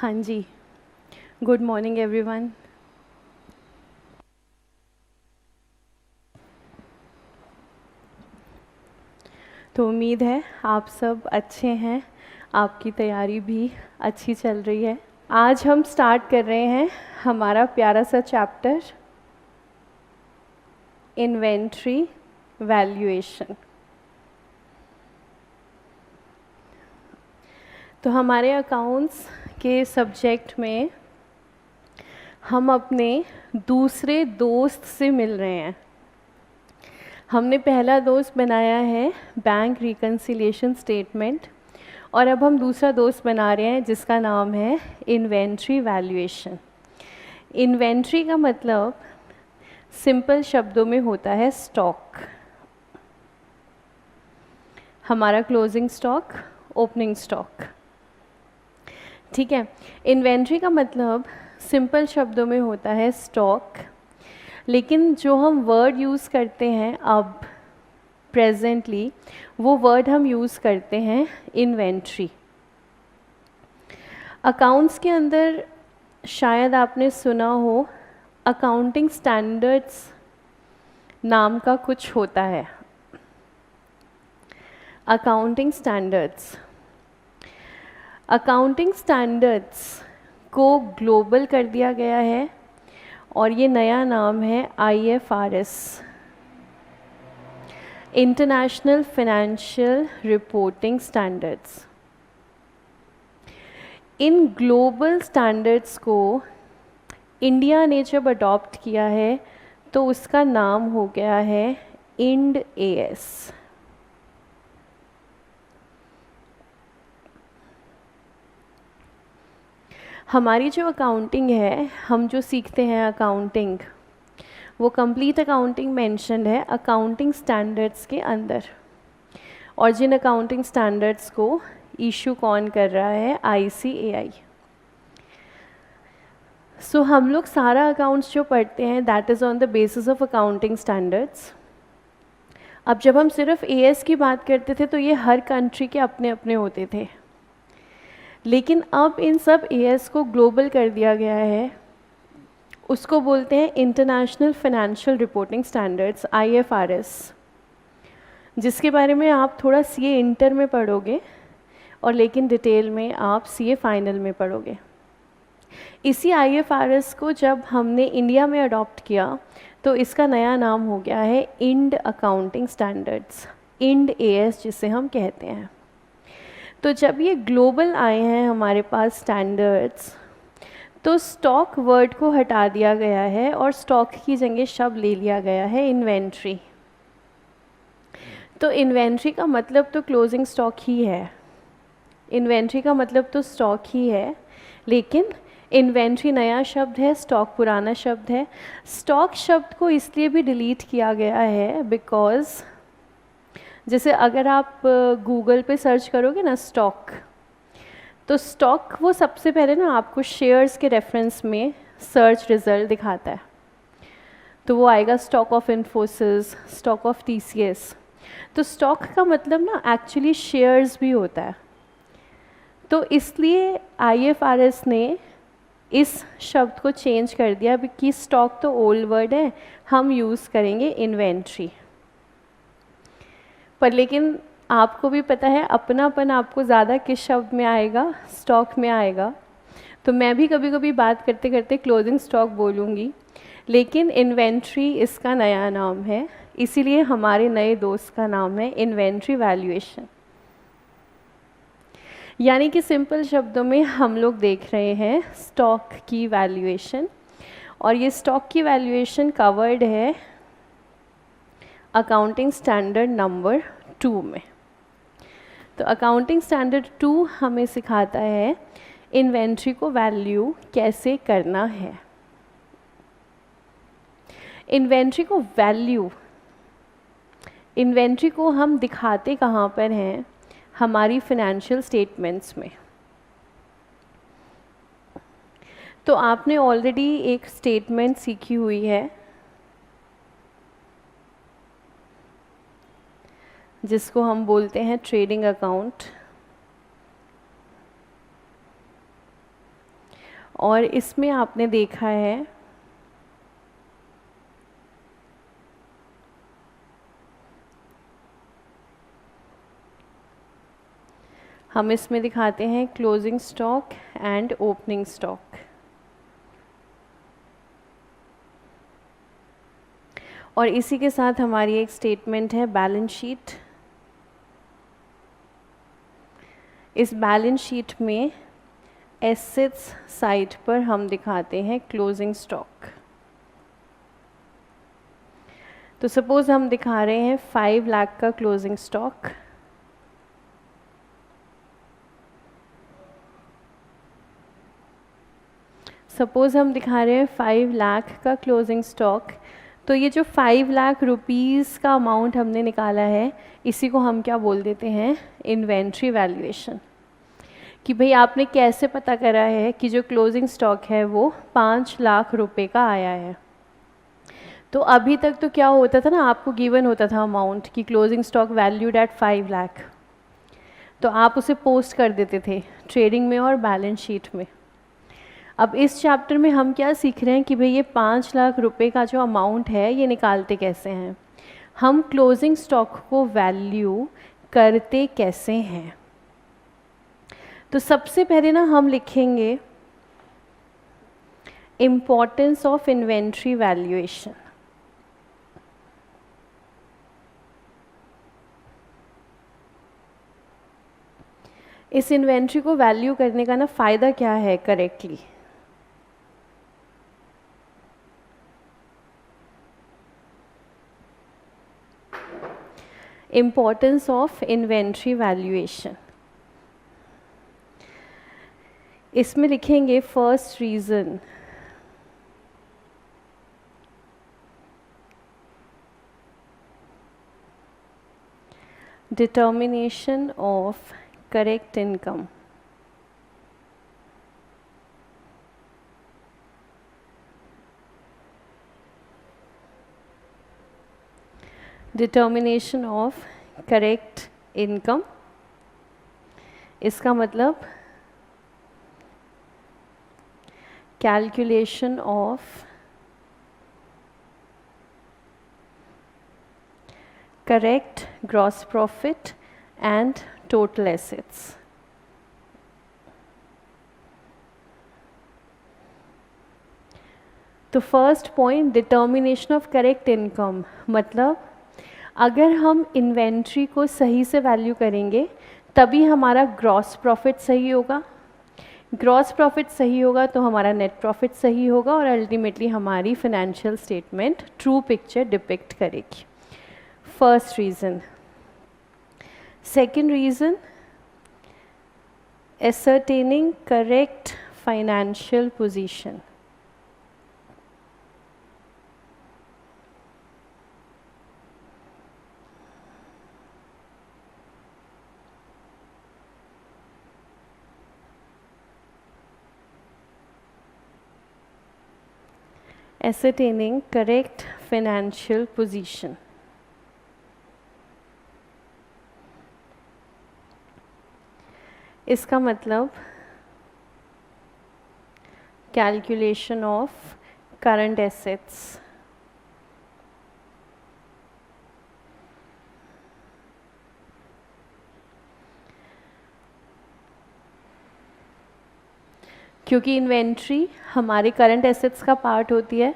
हाँ जी, good morning everyone. तो उम्मीद है आप सब अच्छे हैं, आपकी तैयारी भी अच्छी चल रही है। आज हम स्टार्ट कर रहे हैं हमारा प्यारा सा चैप्टर इन्वेंट्री वैल्यूएशन। तो हमारे अकाउंट्स के सब्जेक्ट में हम अपने दूसरे दोस्त से मिल रहे हैं। हमने पहला दोस्त बनाया है बैंक रिकन्सिलिएशन स्टेटमेंट, और अब हम दूसरा दोस्त बना रहे हैं जिसका नाम है इन्वेंट्री वैल्यूएशन। इन्वेंट्री का मतलब सिंपल शब्दों में होता है स्टॉक। हमारा क्लोजिंग स्टॉक, ओपनिंग स्टॉक, ठीक है। इन्वेंट्री का मतलब सिंपल शब्दों में होता है स्टॉक, लेकिन जो हम वर्ड यूज़ करते हैं अब प्रेजेंटली, वो वर्ड हम यूज़ करते हैं इन्वेंट्री। अकाउंट्स के अंदर शायद आपने सुना हो अकाउंटिंग स्टैंडर्ड्स नाम का कुछ होता है। अकाउंटिंग स्टैंडर्ड्स को ग्लोबल कर दिया गया है और ये नया नाम है IFRS, international financial reporting standards. In global standards को इंडिया ने जब अडॉप्ट किया है तो उसका नाम हो गया है इंड AS। हमारी जो अकाउंटिंग है, हम जो सीखते हैं अकाउंटिंग, वो कंप्लीट अकाउंटिंग मेंशन्ड है अकाउंटिंग स्टैंडर्ड्स के अंदर। और जिन अकाउंटिंग स्टैंडर्ड्स को इशू कौन कर रहा है, ICAI। सो हम लोग सारा अकाउंट्स जो पढ़ते हैं that is on the basis of accounting standards. अब जब हम सिर्फ AS की बात करते थे तो ये हर कंट्री के अपने अपने होते थे, लेकिन अब इन सब AS को ग्लोबल कर दिया गया है। उसको बोलते हैं international financial reporting standards, IFRS, जिसके बारे में आप थोड़ा CA इंटर में पढ़ोगे और लेकिन डिटेल में आप CA फाइनल में पढ़ोगे। इसी IFRS को जब हमने इंडिया में अडॉप्ट किया तो इसका नया नाम हो गया है Ind accounting standards, Ind AS जिसे हम कहते हैं। तो जब ये ग्लोबल आए हैं हमारे पास स्टैंडर्ड्स, तो स्टॉक वर्ड को हटा दिया गया है और स्टॉक की जगह शब्द ले लिया गया है इन्वेंट्री। तो इन्वेंट्री का मतलब तो क्लोजिंग स्टॉक ही है, इन्वेंट्री का मतलब तो स्टॉक ही है, लेकिन इन्वेंट्री नया शब्द है, स्टॉक पुराना शब्द है। स्टॉक शब्द को इसलिए भी डिलीट किया गया है बिकॉज़ जैसे अगर आप गूगल पे सर्च करोगे ना स्टॉक, तो स्टॉक वो सबसे पहले ना आपको शेयर्स के रेफरेंस में सर्च रिजल्ट दिखाता है। तो वो आएगा stock of Infosys, stock of TCS। तो स्टॉक का मतलब ना एक्चुअली शेयर्स भी होता है। तो इसलिए IFRS ने इस शब्द को चेंज कर दिया कि स्टॉक तो ओल्ड वर्ड है, हम यूज़ करेंगे इन्वेंट्री। पर लेकिन आपको भी पता है अपनापन आपको ज़्यादा किस शब्द में आएगा, स्टॉक में आएगा। तो मैं भी कभी कभी बात करते करते क्लोजिंग स्टॉक बोलूँगी, लेकिन इन्वेंट्री इसका नया नाम है, इसीलिए हमारे नए दोस्त का नाम है इन्वेंट्री वैल्यूएशन। यानी कि सिंपल शब्दों में हम लोग देख रहे हैं स्टॉक की वैल्यूएशन, और ये स्टॉक की वैल्यूएशन कवर्ड है अकाउंटिंग स्टैंडर्ड नंबर 2 में। तो अकाउंटिंग स्टैंडर्ड 2 हमें सिखाता है इन्वेंट्री को वैल्यू कैसे करना है। इन्वेंट्री को वैल्यू, इन्वेंट्री को हम दिखाते कहाँ पर हैं, हमारी फिनेंशियल स्टेटमेंट्स में। तो आपने ऑलरेडी एक स्टेटमेंट सीखी हुई है जिसको हम बोलते हैं ट्रेडिंग अकाउंट। और इसमें आपने देखा है हम इसमें दिखाते हैं closing stock and opening stock. और इसी के साथ हमारी एक स्टेटमेंट है बैलेंस शीट। इस बैलेंस शीट में एसेट्स साइड पर हम दिखाते हैं क्लोजिंग स्टॉक। तो सपोज हम दिखा रहे हैं 5 लाख का क्लोजिंग स्टॉक। सपोज हम दिखा रहे हैं 5 लाख का क्लोजिंग स्टॉक। तो ये जो 5 लाख रुपीज़ का अमाउंट हमने निकाला है, इसी को हम क्या बोल देते हैं, इन्वेंट्री वैल्यूएशन। कि भाई आपने कैसे पता करा है कि जो क्लोजिंग स्टॉक है वो 5 लाख रुपए का आया है। तो अभी तक तो क्या होता था ना, आपको गिवन होता था अमाउंट कि closing stock valued at 5 lakh, तो आप उसे पोस्ट कर देते थे ट्रेडिंग में और बैलेंस शीट में। अब इस चैप्टर में हम क्या सीख रहे हैं कि भाई ये 5 लाख रुपए का जो अमाउंट है ये निकालते कैसे हैं, हम क्लोजिंग स्टॉक को वैल्यू करते कैसे हैं। तो सबसे पहले ना हम लिखेंगे इम्पोर्टेंस ऑफ इन्वेंट्री वैल्यूएशन। इस इन्वेंट्री को वैल्यू करने का ना फ़ायदा क्या है correctly. Importance of inventory valuation, इसमें लिखेंगे first reason determination of correct income। determination of correct income, इसका मतलब calculation of correct gross profit and total assets। तो first point determination of correct income, मतलब अगर हम इन्वेंट्री को सही से वैल्यू करेंगे तभी हमारा ग्रॉस प्रॉफिट सही होगा, ग्रॉस प्रॉफिट सही होगा तो हमारा नेट प्रॉफिट सही होगा और अल्टीमेटली हमारी financial statement true picture depict करेगी। First reason. Second reason, ascertaining correct financial position। ascertaining correct financial position, इसका मतलब कैलकुलेशन ऑफ करंट एसेट्स। क्योंकि इन्वेंट्री हमारे करंट एसेट्स का पार्ट होती है,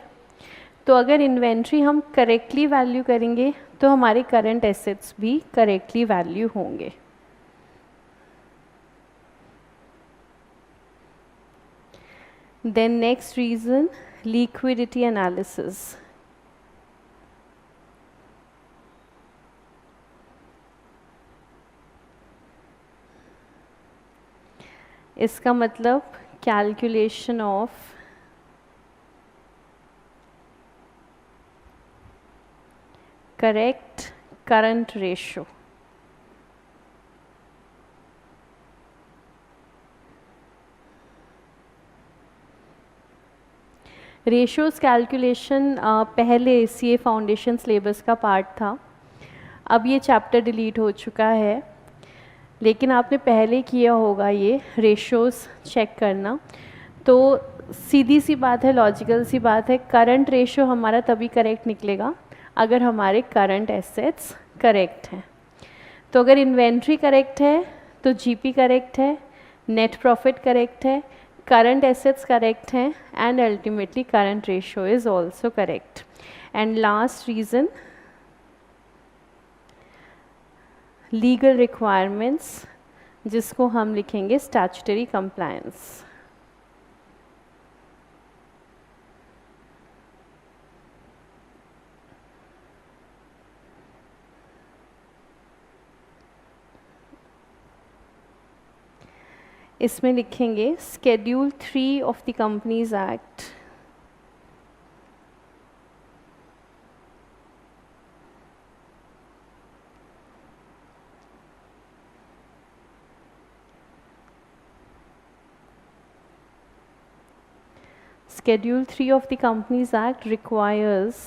तो अगर इन्वेंट्री हम करेक्टली वैल्यू करेंगे तो हमारे करंट एसेट्स भी करेक्टली वैल्यू होंगे। Then next reason, liquidity analysis। इसका मतलब calculation of correct current ratio. Ratios calculation पहले सीए फाउंडेशन सिलेबस का पार्ट था, अब ये चैप्टर डिलीट हो चुका है, लेकिन आपने पहले किया होगा ये रेशोज़ चेक करना। तो सीधी सी बात है, लॉजिकल सी बात है, करंट रेशियो हमारा तभी करेक्ट निकलेगा अगर हमारे करंट एसेट्स करेक्ट हैं। तो अगर इन्वेंट्री करेक्ट है तो जीपी करेक्ट है, नेट प्रॉफिट करेक्ट है, करंट एसेट्स करेक्ट हैं, and ultimately current ratio is also correct. And last reason, legal requirements, जिसको हम लिखेंगे स्टैट्यूटरी कंप्लायंस। इसमें लिखेंगे Schedule 3 of the companies act. Schedule 3 of the Companies Act requires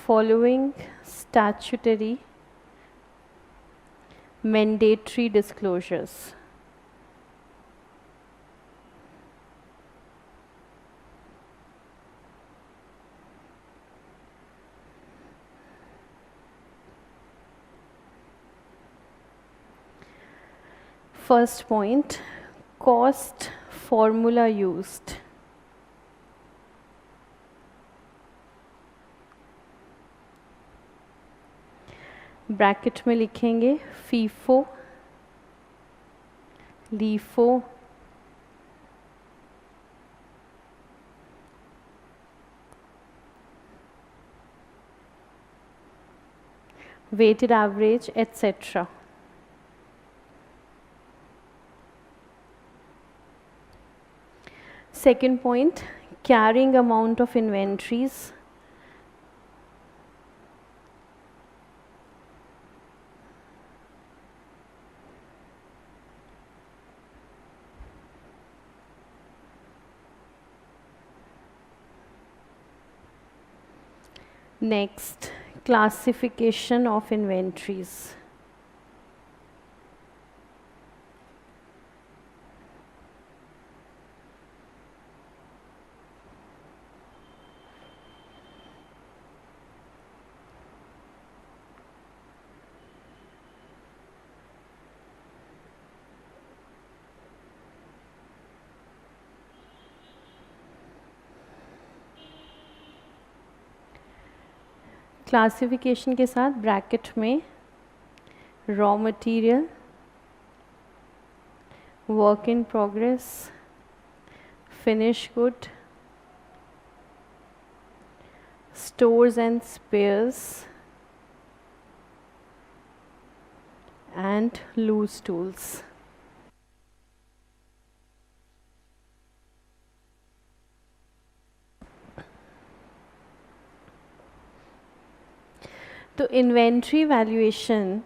following statutory mandatory disclosures. First point, cost formula used. Bracket में लिखेंगे FIFO, LIFO, weighted average, etc. Second point, carrying amount of inventories. Next, classification of inventories. Classification के साथ bracket में raw material, work in progress, finish good, stores and spares, and loose tools. तो inventory valuation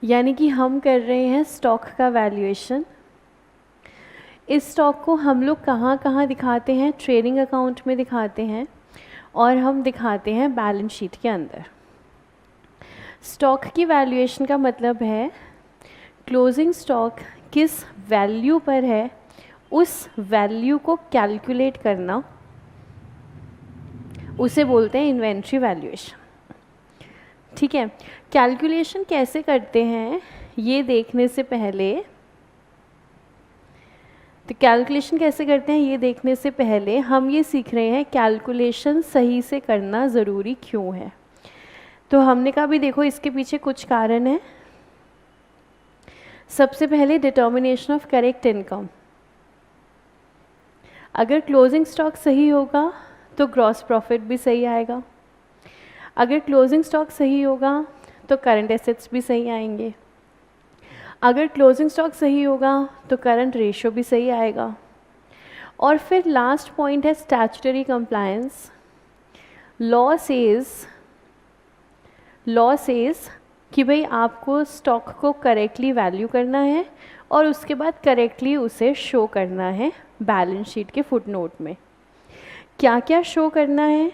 यानी कि हम कर रहे हैं स्टॉक का वैल्यूएशन। इस स्टॉक को हम लोग कहाँ कहाँ दिखाते हैं? ट्रेडिंग अकाउंट में दिखाते हैं और हम दिखाते हैं बैलेंस शीट के अंदर। स्टॉक की वैल्यूएशन का मतलब है क्लोजिंग स्टॉक किस वैल्यू पर है उस वैल्यू को कैलकुलेट करना, उसे बोलते हैं इन्वेंट्री वैल्यूएशन। ठीक है, कैलकुलेशन कैसे करते हैं ये देखने से पहले, तो कैलकुलेशन कैसे करते हैं ये देखने से पहले हम ये सीख रहे हैं कैलकुलेशन सही से करना ज़रूरी क्यों है। तो हमने कहा भी देखो इसके पीछे कुछ कारण है। सबसे पहले डिटर्मिनेशन ऑफ करेक्ट इनकम। अगर क्लोजिंग स्टॉक सही होगा तो ग्रॉस प्रॉफिट भी सही आएगा, अगर क्लोजिंग स्टॉक सही होगा तो करंट एसेट्स भी सही आएंगे, अगर क्लोजिंग स्टॉक सही होगा तो करंट रेशियो भी सही आएगा। और फिर लास्ट पॉइंट है स्टैट्यूटरी कंप्लायंस। लॉ सेज कि भाई आपको स्टॉक को करेक्टली वैल्यू करना है और उसके बाद करेक्टली उसे शो करना है बैलेंस शीट के फुटनोट में। क्या क्या शो करना है?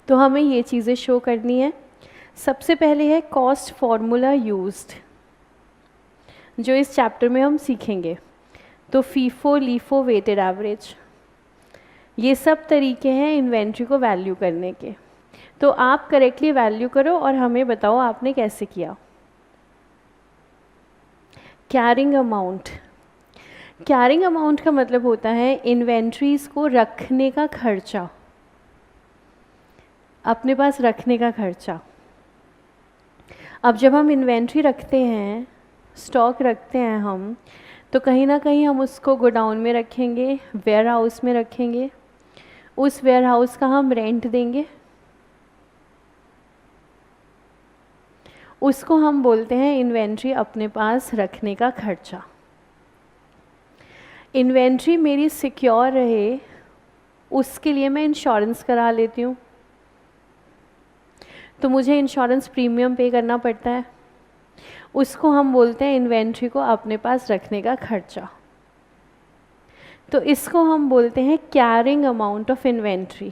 तो हमें ये चीज़ें शो करनी है। सबसे पहले है कॉस्ट फॉर्मूला यूज्ड, जो इस चैप्टर में हम सीखेंगे। तो फीफो, लीफो, वेटेड एवरेज, ये सब तरीके हैं इन्वेंट्री को वैल्यू करने के। तो आप करेक्टली वैल्यू करो और हमें बताओ आपने कैसे किया। कैरिंग अमाउंट, कैरिंग अमाउंट का मतलब होता है इन्वेंट्रीज को रखने का खर्चा, अपने पास रखने का खर्चा। अब जब हम इन्वेंट्री रखते हैं, स्टॉक रखते हैं हम, तो कहीं ना कहीं हम उसको गोडाउन में रखेंगे, वेयर हाउस में रखेंगे, उस वेयर हाउस का हम रेंट देंगे, उसको हम बोलते हैं इन्वेंट्री अपने पास रखने का खर्चा। इन्वेंट्री मेरी सिक्योर रहे उसके लिए मैं इंश्योरेंस करा लेती हूँ, तो मुझे इंश्योरेंस प्रीमियम पे करना पड़ता है, उसको हम बोलते हैं इन्वेंट्री को अपने पास रखने का खर्चा। तो इसको हम बोलते हैं कैरिंग अमाउंट ऑफ इन्वेंट्री,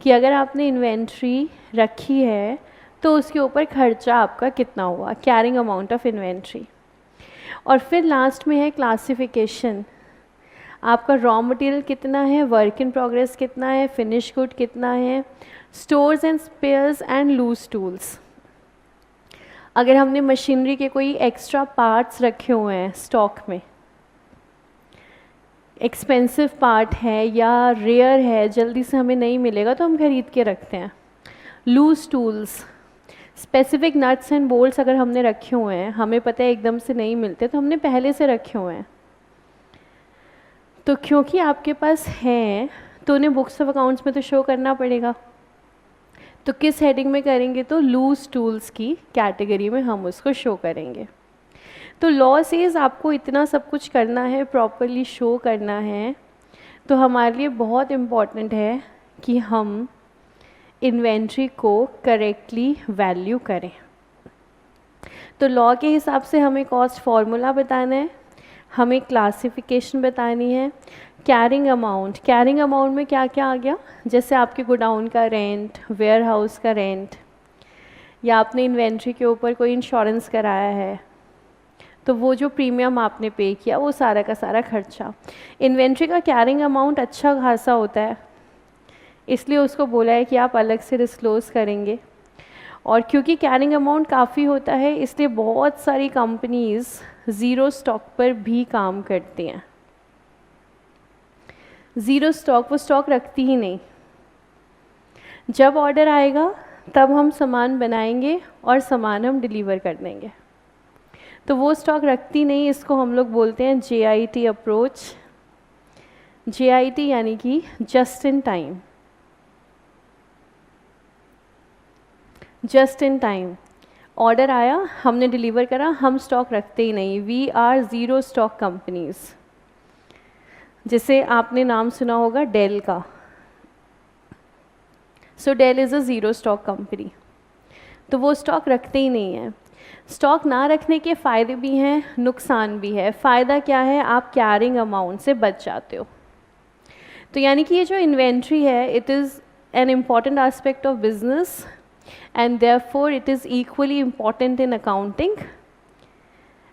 कि अगर आपने इन्वेंट्री रखी है तो उसके ऊपर खर्चा आपका कितना हुआ, कैरिंग अमाउंट ऑफ इन्वेंट्री। और फिर लास्ट में है क्लासिफिकेशन, आपका रॉ मटेरियल कितना है, वर्क इन प्रोग्रेस कितना है, फिनिश गुड कितना है, stores and spares and loose tools. अगर हमने मशीनरी के कोई एक्स्ट्रा पार्ट्स रखे हुए हैं स्टॉक में, एक्सपेंसिव पार्ट है या रेयर है, जल्दी से हमें नहीं मिलेगा तो हम खरीद के रखते हैं। Loose tools, specific nuts and bolts अगर हमने रखे हुए हैं, हमें पता है एकदम से नहीं मिलते तो हमने पहले से रखे हुए हैं, तो क्योंकि आपके पास हैं तो उन्हें बुक्स ऑफ अकाउंट्स में तो शो करना पड़ेगा। तो किस हेडिंग में करेंगे, तो लूज टूल्स की कैटेगरी में हम उसको शो करेंगे। तो लॉ सेज आपको इतना सब कुछ करना है, प्रॉपरली शो करना है, तो हमारे लिए बहुत इम्पॉर्टेंट है कि हम इन्वेंट्री को करेक्टली वैल्यू करें। तो लॉ के हिसाब से हमें कॉस्ट फार्मूला बताना है, हमें क्लासिफिकेशन बतानी है, कैरिंग अमाउंट, कैरिंग अमाउंट में क्या क्या आ गया, जैसे आपके गोडाउन का रेंट, वेयर हाउस का रेंट, या आपने इन्वेंट्री के ऊपर कोई इंश्योरेंस कराया है तो वो जो प्रीमियम आपने पे किया वो सारा का सारा खर्चा। इन्वेंट्री का कैरिंग अमाउंट अच्छा खासा होता है, इसलिए उसको बोला है कि आप अलग से डिस्क्लोज़ करेंगे। और क्योंकि कैरिंग अमाउंट काफ़ी होता है इसलिए बहुत सारी कंपनीज़ ज़ीरो स्टॉक पर भी काम करती हैं। ज़ीरो स्टॉक, वो स्टॉक रखती ही नहीं, जब ऑर्डर आएगा तब हम सामान बनाएंगे और सामान हम डिलीवर कर देंगे, तो वो स्टॉक रखती नहीं। इसको हम लोग बोलते हैं JIT अप्रोच। JIT यानी कि just in time, just in time. Order आया, हमने डिलीवर करा, हम स्टॉक रखते ही नहीं। We are zero stock companies. जैसे आपने नाम सुना होगा डेल का, so Dell is a zero stock company, तो वो स्टॉक रखते ही नहीं है। स्टॉक ना रखने के फ़ायदे भी हैं, नुकसान भी है। फ़ायदा क्या है, आप कैरिंग अमाउंट से बच जाते हो। तो यानी कि ये जो इन्वेंट्री है, it is an important aspect of business and therefore it is equally important in accounting,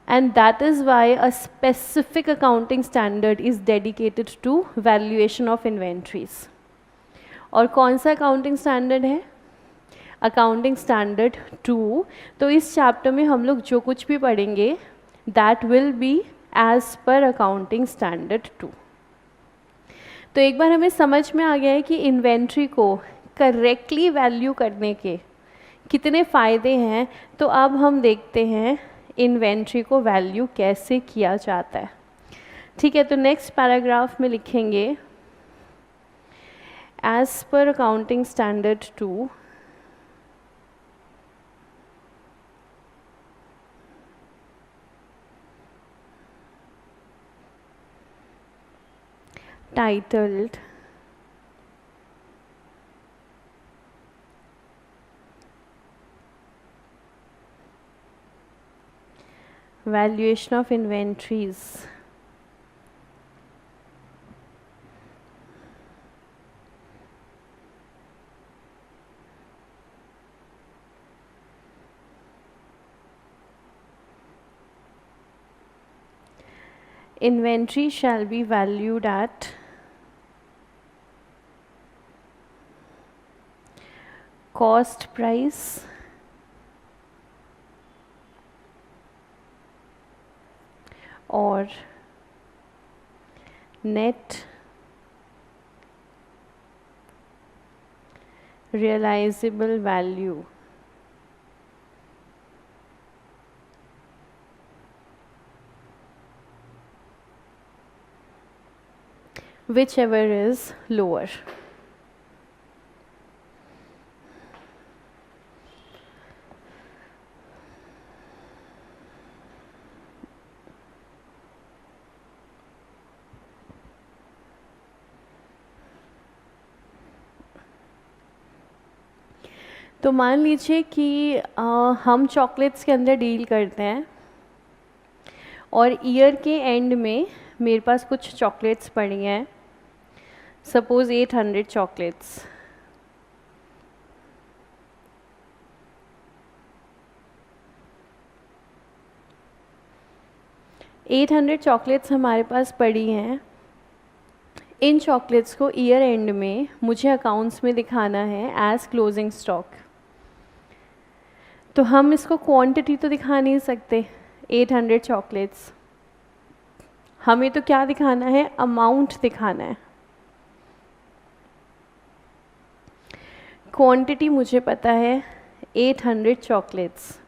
and that is why a specific accounting standard is dedicated to valuation of inventories. और कौन सा accounting standard है, accounting standard 2। तो इस chapter में हम लोग जो कुछ भी पढ़ेंगे that will be as per accounting standard 2। तो एक बार हमें समझ में आ गया है कि इन्वेंट्री को करेक्टली वैल्यू करने के कितने फ़ायदे हैं, तो अब हम देखते हैं इन्वेंट्री को वैल्यू कैसे किया जाता है। ठीक है, तो नेक्स्ट पैराग्राफ में लिखेंगे as per accounting standard 2 titled Valuation of Inventories। inventory shall be valued at cost price or net realizable value, whichever is lower. तो मान लीजिए कि हम चॉकलेट्स के अंदर डील करते हैं और ईयर के एंड में मेरे पास कुछ चॉकलेट्स पड़ी हैं, सपोज़ 800 चॉकलेट्स। चॉकलेट्स हमारे पास पड़ी हैं। इन चॉकलेट्स को ईयर एंड में मुझे अकाउंट्स में दिखाना है एज क्लोजिंग स्टॉक। तो हम इसको क्वांटिटी तो दिखा नहीं सकते 800 चॉकलेट्स, हमें तो क्या दिखाना है, अमाउंट दिखाना है। क्वांटिटी मुझे पता है 800 चॉकलेट्स,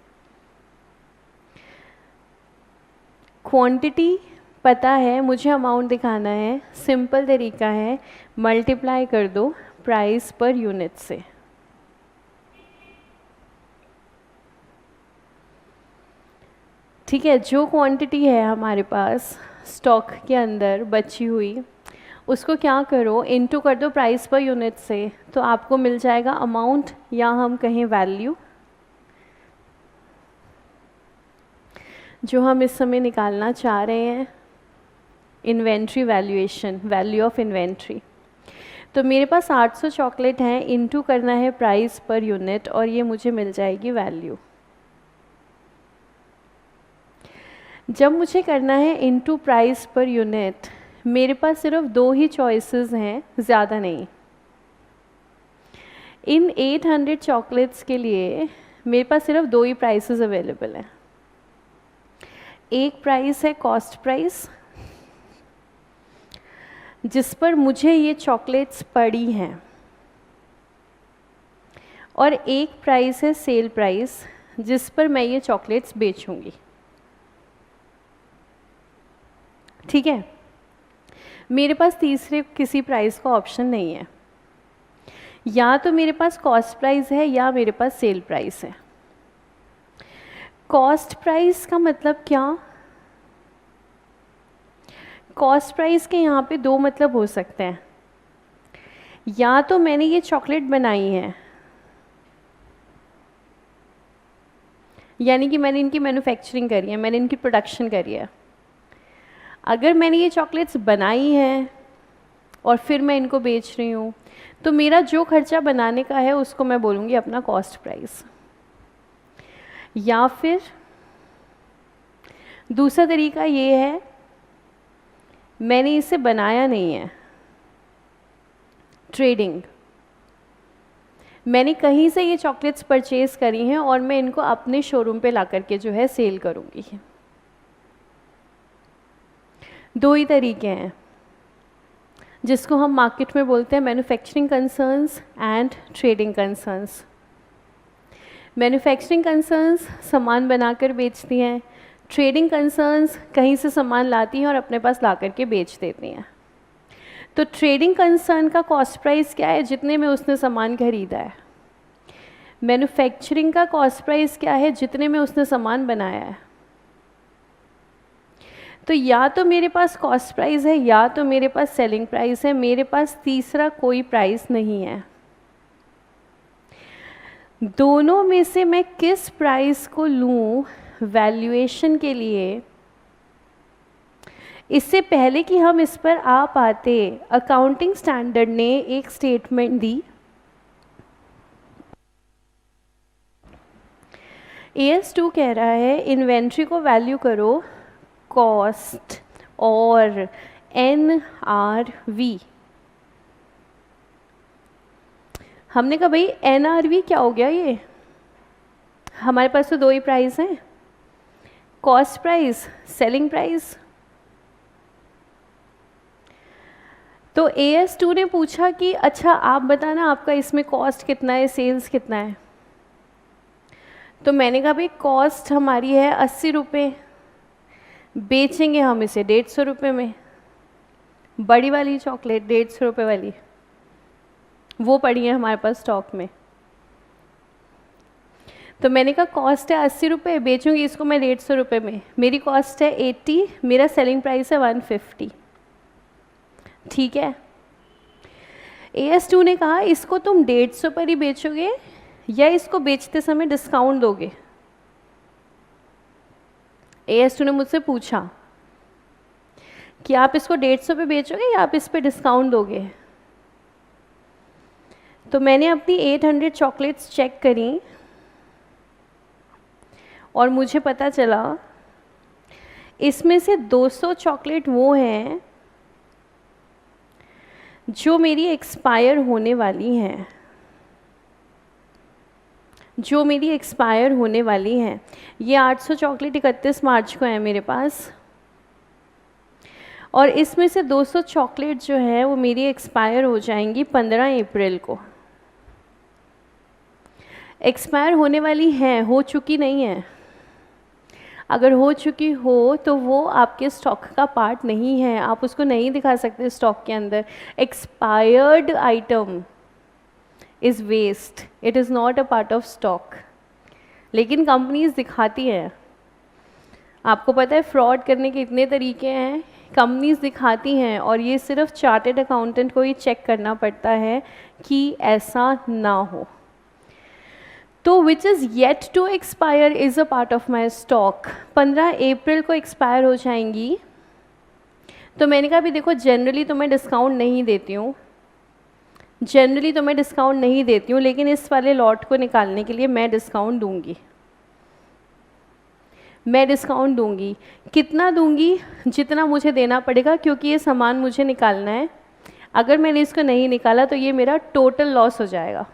क्वांटिटी पता है, मुझे अमाउंट दिखाना है। सिंपल तरीका है, मल्टीप्लाई कर दो प्राइस पर यूनिट से। ठीक है, जो क्वांटिटी है हमारे पास स्टॉक के अंदर बची हुई, उसको क्या करो, इनटू कर दो प्राइस पर यूनिट से, तो आपको मिल जाएगा अमाउंट, या हम कहें वैल्यू, जो हम इस समय निकालना चाह रहे हैं, inventory valuation, value of inventory. तो मेरे पास 800 चॉकलेट हैं, इनटू करना है प्राइस पर यूनिट, और ये मुझे मिल जाएगी वैल्यू। जब मुझे करना है इनटू प्राइस पर यूनिट, मेरे पास सिर्फ दो ही चॉइसेस हैं, ज़्यादा नहीं। इन 800 चॉकलेट्स के लिए मेरे पास सिर्फ दो ही प्राइसेस अवेलेबल हैं। एक प्राइस है कॉस्ट प्राइस, जिस पर मुझे ये चॉकलेट्स पड़ी हैं, और एक प्राइस है सेल प्राइस, जिस पर मैं ये चॉकलेट्स बेचूंगी। ठीक है, मेरे पास तीसरे किसी प्राइस का ऑप्शन नहीं है, या तो मेरे पास कॉस्ट प्राइस है या मेरे पास सेल प्राइस है। कॉस्ट प्राइस का मतलब क्या, कॉस्ट प्राइस के यहाँ पे दो मतलब हो सकते हैं। या तो मैंने ये चॉकलेट बनाई है, यानी कि मैंने इनकी मैन्युफैक्चरिंग करी है, मैंने इनकी प्रोडक्शन करी है। अगर मैंने ये चॉकलेट्स बनाई हैं और फिर मैं इनको बेच रही हूँ, तो मेरा जो खर्चा बनाने का है उसको मैं बोलूँगी अपना कॉस्ट प्राइस। या फिर दूसरा तरीका ये है, मैंने इसे बनाया नहीं है, ट्रेडिंग, मैंने कहीं से ये चॉकलेट्स परचेज़ करी हैं और मैं इनको अपने शोरूम पे ला करके जो है सेल करूँगी। दो ही तरीके हैं, जिसको हम मार्केट में बोलते हैं manufacturing concerns and trading concerns. Manufacturing concerns सामान बनाकर बेचती हैं, ट्रेडिंग कंसर्न्स कहीं से सामान लाती हैं और अपने पास ला करके बेच देती हैं। तो ट्रेडिंग कंसर्न का कॉस्ट प्राइस क्या है, जितने में उसने सामान खरीदा है। मैन्युफैक्चरिंग का कॉस्ट प्राइस क्या है, जितने में उसने सामान बनाया है। तो या तो मेरे पास कॉस्ट प्राइस है या तो मेरे पास सेलिंग प्राइस है, मेरे पास तीसरा कोई प्राइस नहीं है। दोनों में से मैं किस प्राइस को लूँ वैल्यूएशन के लिए, इससे पहले कि हम इस पर आ पाते, अकाउंटिंग स्टैंडर्ड ने एक स्टेटमेंट दी। AS2 कह रहा है इन्वेंट्री को वैल्यू करो कॉस्ट और NRV। हमने कहा भाई NRV क्या हो गया, ये हमारे पास तो दो ही प्राइस हैं, कॉस्ट प्राइस, सेलिंग प्राइस। तो AS2 ने पूछा कि अच्छा आप बताना आपका इसमें कॉस्ट कितना है, सेल्स कितना है। तो मैंने कहा भाई कॉस्ट हमारी है 80 रुपये, बेचेंगे हम इसे 150 रुपये में। बड़ी वाली चॉकलेट 150 रुपये वाली वो पड़ी है हमारे पास स्टॉक में। तो मैंने कहा कॉस्ट है 80 रुपये, बेचूंगी इसको मैं 150 रुपये में, मेरी कॉस्ट है 80, मेरा सेलिंग प्राइस है 150। ठीक है। AS2 ने कहा इसको तुम 150 पर ही बेचोगे या इसको बेचते समय डिस्काउंट दोगे। AS2 ने मुझसे पूछा कि आप इसको 150 पे बेचोगे या आप इस पे डिस्काउंट दोगे। तो मैंने अपनी 800 चॉकलेट्स चेक करी और मुझे पता चला इसमें से 200 चॉकलेट वो हैं जो मेरी एक्सपायर होने वाली हैं, जो मेरी एक्सपायर होने वाली हैं। ये 800 चॉकलेट 31 मार्च को है मेरे पास, और इसमें से 200 चॉकलेट जो है वो मेरी एक्सपायर हो जाएंगी 15 अप्रैल को। एक्सपायर होने वाली हैं, हो चुकी नहीं है। अगर हो चुकी हो तो वो आपके स्टॉक का पार्ट नहीं है, आप उसको नहीं दिखा सकते स्टॉक के अंदर। Expired item is waste, it is not a part of stock. लेकिन कंपनीज दिखाती हैं। आपको पता है फ्रॉड करने के इतने तरीके हैं, कंपनीज दिखाती हैं, और ये सिर्फ चार्टेड अकाउंटेंट को ही चेक करना पड़ता है कि ऐसा ना हो। तो which is yet to expire is a part of my stock, 15 April को एक्सपायर हो जाएंगी। तो मैंने कहा भी देखो जनरली तो मैं डिस्काउंट नहीं देती हूँ, जनरली तो मैं डिस्काउंट नहीं देती हूँ, लेकिन इस वाले लॉट को निकालने के लिए मैं डिस्काउंट दूंगी। मैं डिस्काउंट दूंगी, कितना दूंगी, जितना मुझे देना पड़ेगा, क्योंकि ये सामान मुझे निकालना है। अगर मैंने इसको नहीं निकाला तो ये मेरा टोटल लॉस हो जाएगा,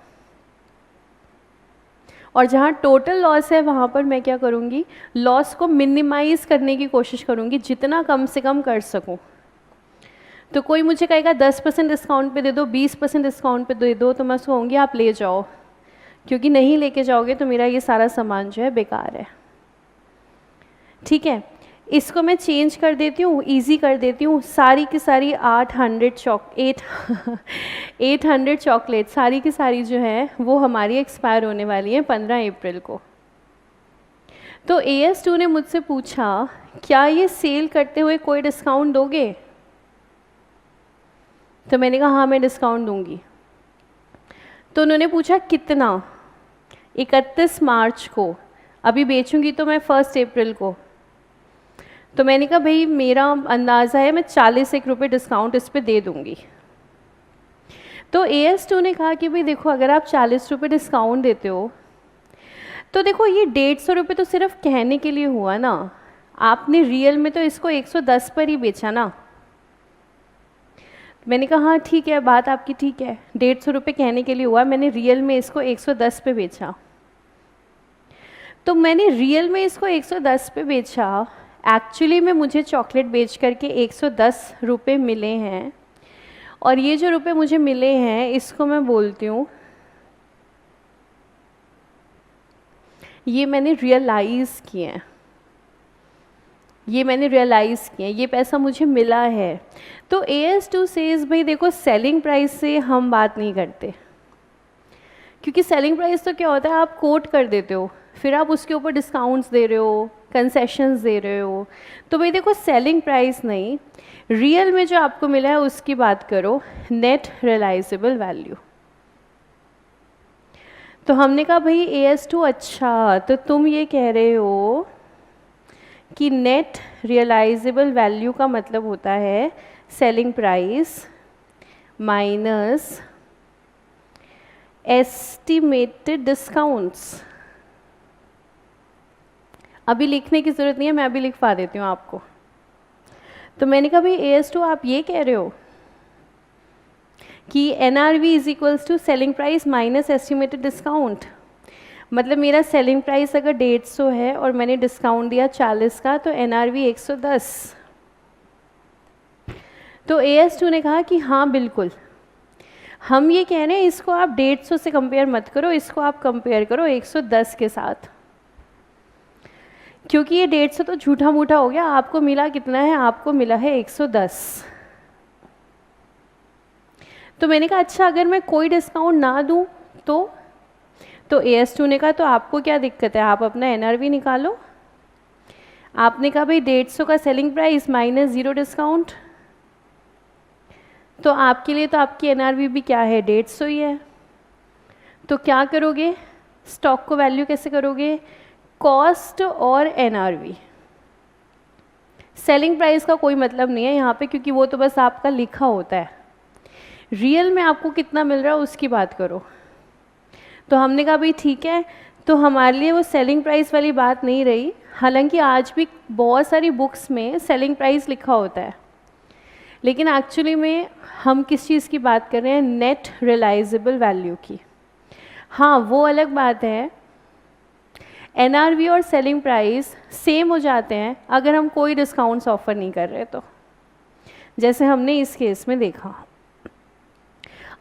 और जहाँ टोटल लॉस है वहाँ पर मैं क्या करूँगी, लॉस को मिनिमाइज़ करने की कोशिश करूँगी, जितना कम से कम कर सकूँ। तो कोई मुझे कहेगा 10% डिस्काउंट पे दे दो, 20% डिस्काउंट पे दे दो, तो मैं उसको कहूँगी आप ले जाओ, क्योंकि नहीं लेके जाओगे तो मेरा ये सारा सामान जो है बेकार है। ठीक है, इसको मैं चेंज कर देती हूँ, इजी कर देती हूँ। सारी की सारी 800 चॉकलेट सारी की सारी जो है वो हमारी एक्सपायर होने वाली है 15 अप्रैल को। तो AS2 ने मुझसे पूछा क्या ये सेल करते हुए कोई डिस्काउंट दोगे। तो मैंने कहा हाँ मैं डिस्काउंट दूंगी। तो उन्होंने पूछा कितना, 31 मार्च को, अभी बेचूंगी तो मैं 1 अप्रैल को। तो मैंने कहा भाई मेरा अंदाज़ा है मैं 41 रुपये डिस्काउंट इस पर दे दूंगी। तो AS2 ने कहा कि भाई देखो अगर आप 40 रुपये डिस्काउंट देते हो तो देखो ये 150 रुपये तो सिर्फ कहने के लिए हुआ ना, आपने रियल में तो इसको 110 पर ही बेचा ना। मैंने कहा हाँ ठीक है, बात आपकी ठीक है, 150 रुपये कहने के लिए हुआ, मैंने रियल में इसको 110 पे बेचा। तो मैंने रियल में इसको 110 पे बेचा, एक्चुअली में मुझे चॉकलेट बेच करके 110 रुपये मिले हैं, और ये जो रुपए मुझे मिले हैं इसको मैं बोलती हूँ ये मैंने रियलाइज़ किए हैं, ये मैंने रियलाइज़ किए हैं, ये पैसा मुझे मिला है। तो AS2 सेज भाई देखो सेलिंग प्राइस से हम बात नहीं करते, क्योंकि सेलिंग प्राइस तो क्या होता है आप कोट कर देते हो, फिर आप उसके ऊपर डिस्काउंट्स दे रहे हो, कंसेशंस दे रहे हो। तो भाई देखो सेलिंग प्राइस नहीं, रियल में जो आपको मिला है उसकी बात करो, नेट रियलाइजेबल वैल्यू। तो हमने कहा भाई AS2 अच्छा, तो तुम ये कह रहे हो कि नेट रियलाइजेबल वैल्यू का मतलब होता है selling price minus estimated discounts. अभी लिखने की ज़रूरत नहीं है, मैं अभी लिखवा देती हूँ आपको। तो मैंने कहा भाई AS2 आप ये कह रहे हो कि NRV is equals to selling price minus estimated discount, मतलब मेरा सेलिंग प्राइस अगर 150 है और मैंने डिस्काउंट दिया 40 का तो NRV 110। तो AS2 ने कहा कि हाँ बिल्कुल, हम ये कह रहे हैं इसको आप 150 से कंपेयर मत करो, इसको आप कंपेयर करो 110 के साथ, क्योंकि ये 150 तो झूठा मूठा हो गया। आपको मिला कितना है, आपको मिला है 110। तो मैंने कहा अच्छा अगर मैं कोई डिस्काउंट ना दूं तो AS2 ने कहा तो आपको क्या दिक्कत है, आप अपना NRV निकालो। आपने कहा भाई 150 का सेलिंग प्राइस माइनस 0 डिस्काउंट, तो आपके लिए तो आपकी NRV भी क्या है, 150 ही है। तो क्या करोगे, स्टॉक को वैल्यू कैसे करोगे, कॉस्ट और NRV। सेलिंग प्राइस का कोई मतलब नहीं है यहाँ पे, क्योंकि वो तो बस आपका लिखा होता है, रियल में आपको कितना मिल रहा है उसकी बात करो। तो हमने कहा भाई ठीक है, तो हमारे लिए वो सेलिंग प्राइस वाली बात नहीं रही, हालांकि आज भी बहुत सारी बुक्स में सेलिंग प्राइस लिखा होता है, लेकिन एक्चुअली में हम किस चीज़ की बात कर रहे हैं, नेट रियलाइजेबल वैल्यू की। हाँ वो अलग बात है, NRV और सेलिंग प्राइस सेम हो जाते हैं अगर हम कोई डिस्काउंट्स ऑफर नहीं कर रहे तो, जैसे हमने इस केस में देखा।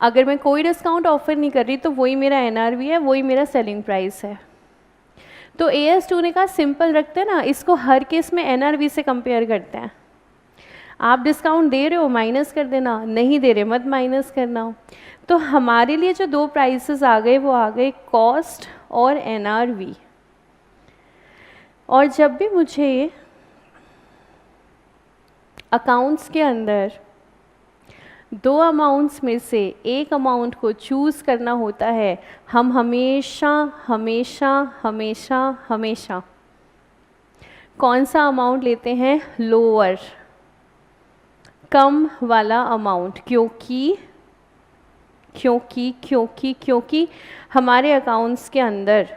अगर मैं कोई डिस्काउंट ऑफर नहीं कर रही तो वही मेरा NRV है, वही मेरा सेलिंग प्राइस है। तो AS2 ने कहा सिंपल रखते हैं ना, इसको हर केस में NRV से कंपेयर करते हैं। आप डिस्काउंट दे रहे हो माइनस कर देना, नहीं दे रहे मत माइनस करना। तो हमारे लिए जो दो प्राइसेस आ गए वो आ गए कॉस्ट और NRV। और जब भी मुझे अकाउंट्स के अंदर दो अमाउंट्स में से एक अमाउंट को चूज़ करना होता है, हम हमेशा हमेशा हमेशा हमेशा कौन सा अमाउंट लेते हैं, लोअर, कम वाला अमाउंट। क्योंकि हमारे अकाउंट्स के अंदर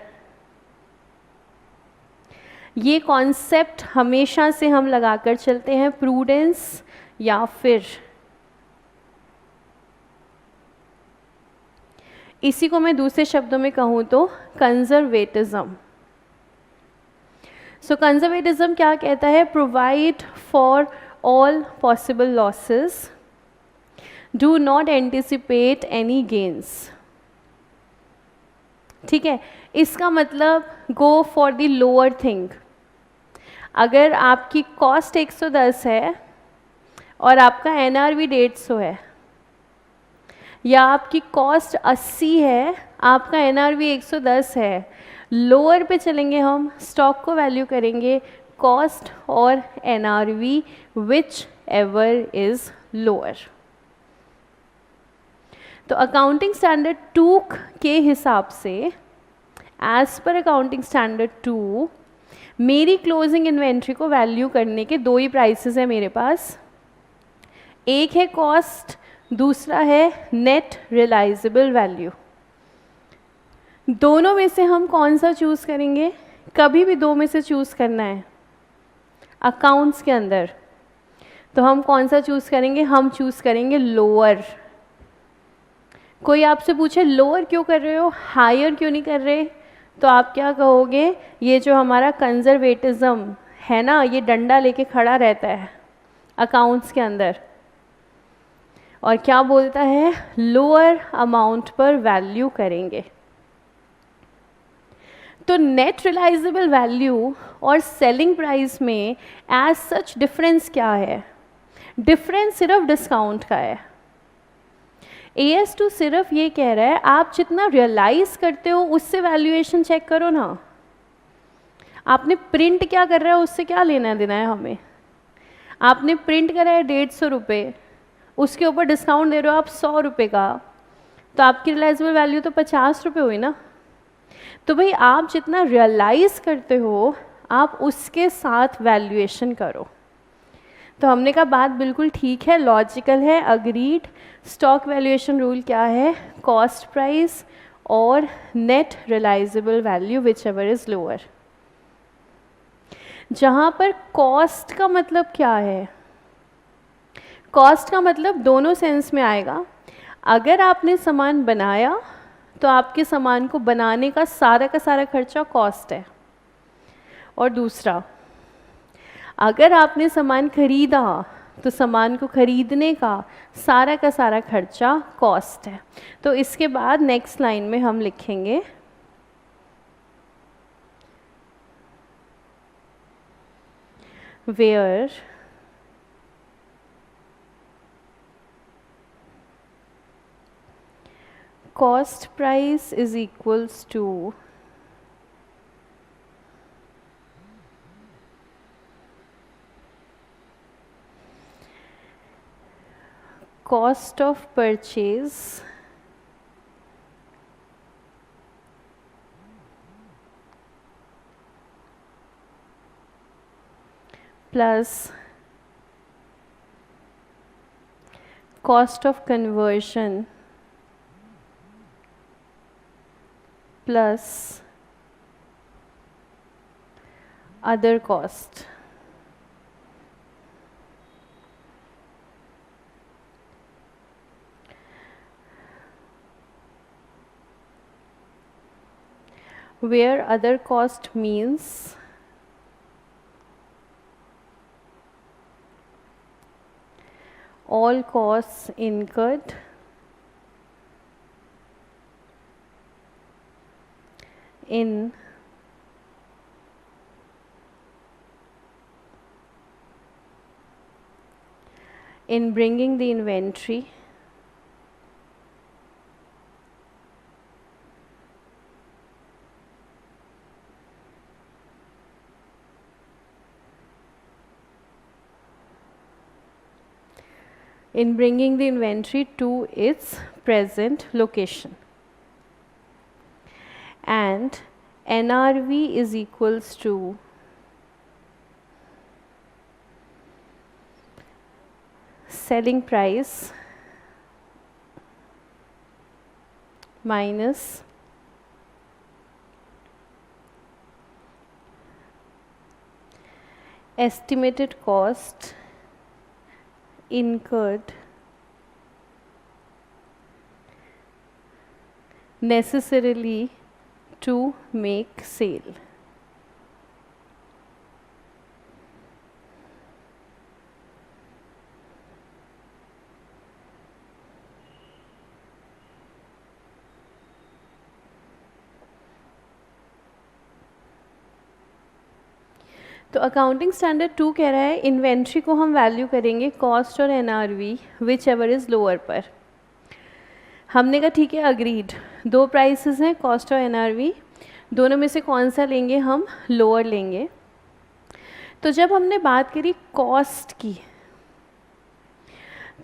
ये कॉन्सेप्ट हमेशा से हम लगाकर चलते हैं, प्रूडेंस या फिर इसी को मैं दूसरे शब्दों में कहूँ तो कंजर्वेटिज्म। सो कंजर्वेटिज्म क्या कहता है, provide for all possible losses, do not anticipate any gains. ठीक है, इसका मतलब go for the lower thing. अगर आपकी कॉस्ट 110 है और आपका NRV 150 है, या आपकी कॉस्ट 80 है, आपका NRV 110 है, लोअर पे चलेंगे हम, स्टॉक को वैल्यू करेंगे कॉस्ट और NRV which ever is lower. तो अकाउंटिंग स्टैंडर्ड 2 के हिसाब से, एज पर अकाउंटिंग स्टैंडर्ड 2, मेरी क्लोजिंग इन्वेंट्री को वैल्यू करने के दो ही प्राइसेस हैं मेरे पास, एक है कॉस्ट, दूसरा है नेट रियलाइजेबल वैल्यू। दोनों में से हम कौन सा चूज़ करेंगे, कभी भी दो में से चूज़ करना है अकाउंट्स के अंदर, तो हम कौन सा चूज़ करेंगे, हम चूज़ करेंगे लोअर। कोई आपसे पूछे लोअर क्यों कर रहे हो, हायर क्यों नहीं कर रहे, तो आप क्या कहोगे, ये जो हमारा कंजर्वेटिज्म है ना, ये डंडा लेके खड़ा रहता है अकाउंट्स के अंदर और क्या बोलता है, लोअर अमाउंट पर वैल्यू करेंगे। तो नेट रियलाइजेबल वैल्यू और सेलिंग प्राइस में एज सच डिफरेंस क्या है, डिफरेंस सिर्फ डिस्काउंट का है। AS2 सिर्फ ये कह रहा है आप जितना रियलाइज करते हो उससे वैल्यूएशन चेक करो ना, आपने प्रिंट क्या कर रहा है उससे क्या लेना देना है हमें। आपने प्रिंट करा है 150 रुपये, उसके ऊपर डिस्काउंट दे रहे हो आप 100 रुपये का, तो आपकी रियलाइजेबल वैल्यू तो 50 रुपये हुई ना। तो भाई आप जितना रियलाइज करते हो आप उसके साथ वैल्यूएशन करो। तो हमने कहा बात बिल्कुल ठीक है, लॉजिकल है, अग्रीड। स्टॉक वैल्यूएशन रूल क्या है, कॉस्ट प्राइस और net realisable value which ever is lower. जहाँ पर कॉस्ट का मतलब क्या है, कॉस्ट का मतलब दोनों सेंस में आएगा। अगर आपने सामान बनाया तो आपके सामान को बनाने का सारा खर्चा कॉस्ट है, और दूसरा अगर आपने सामान खरीदा तो सामान को खरीदने का सारा खर्चा कॉस्ट है। तो इसके बाद नेक्स्ट लाइन में हम लिखेंगे where cost price is equals to cost of purchase plus cost of conversion plus other cost. Where other cost means all costs incurred in bringing the inventory to its present location, and NRV is equals to selling price minus estimated cost incurred necessarily to make sale. तो accounting standard 2 कह रहा है inventory को हम value करेंगे cost और NRV which ever is lower पर। हमने कहा ठीक है, अग्रीड, दो प्राइसेस हैं कॉस्ट और एनआरवी, दोनों में से कौन सा लेंगे, हम लोअर लेंगे। तो जब हमने बात करी कॉस्ट की,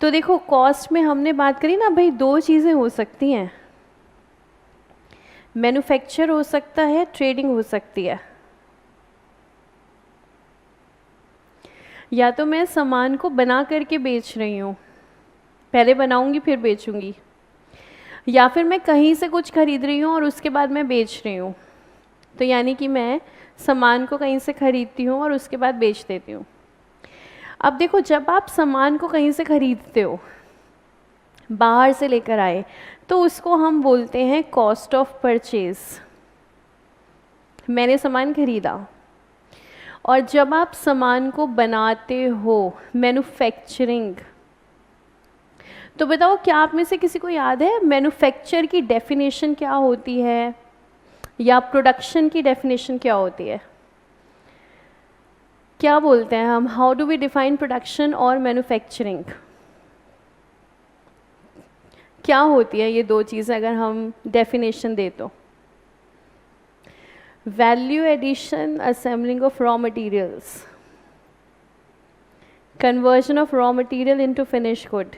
तो देखो कॉस्ट में हमने बात करी ना भाई, दो चीज़ें हो सकती हैं, मैन्युफैक्चर हो सकता है, ट्रेडिंग हो सकती है। या तो मैं सामान को बना करके बेच रही हूँ, पहले बनाऊँगी फिर बेचूँगी, या फिर मैं कहीं से कुछ खरीद रही हूँ और उसके बाद मैं बेच रही हूँ। तो यानी कि मैं सामान को कहीं से खरीदती हूँ और उसके बाद बेच देती हूँ। अब देखो, जब आप सामान को कहीं से खरीदते हो, बाहर से लेकर आए, तो उसको हम बोलते हैं कॉस्ट ऑफ परचेज। मैंने सामान खरीदा, और जब आप सामान को बनाते हो, मैन्युफैक्चरिंग, तो बताओ क्या आप में से किसी को याद है मैन्युफैक्चर की डेफिनेशन क्या होती है, या प्रोडक्शन की डेफिनेशन क्या होती है? क्या बोलते हैं हम, how do we define production और मैन्युफैक्चरिंग? क्या होती है ये दो चीज़ें अगर हम डेफिनेशन दे तो? Value addition, assembling of raw materials, conversion of raw material into finish good.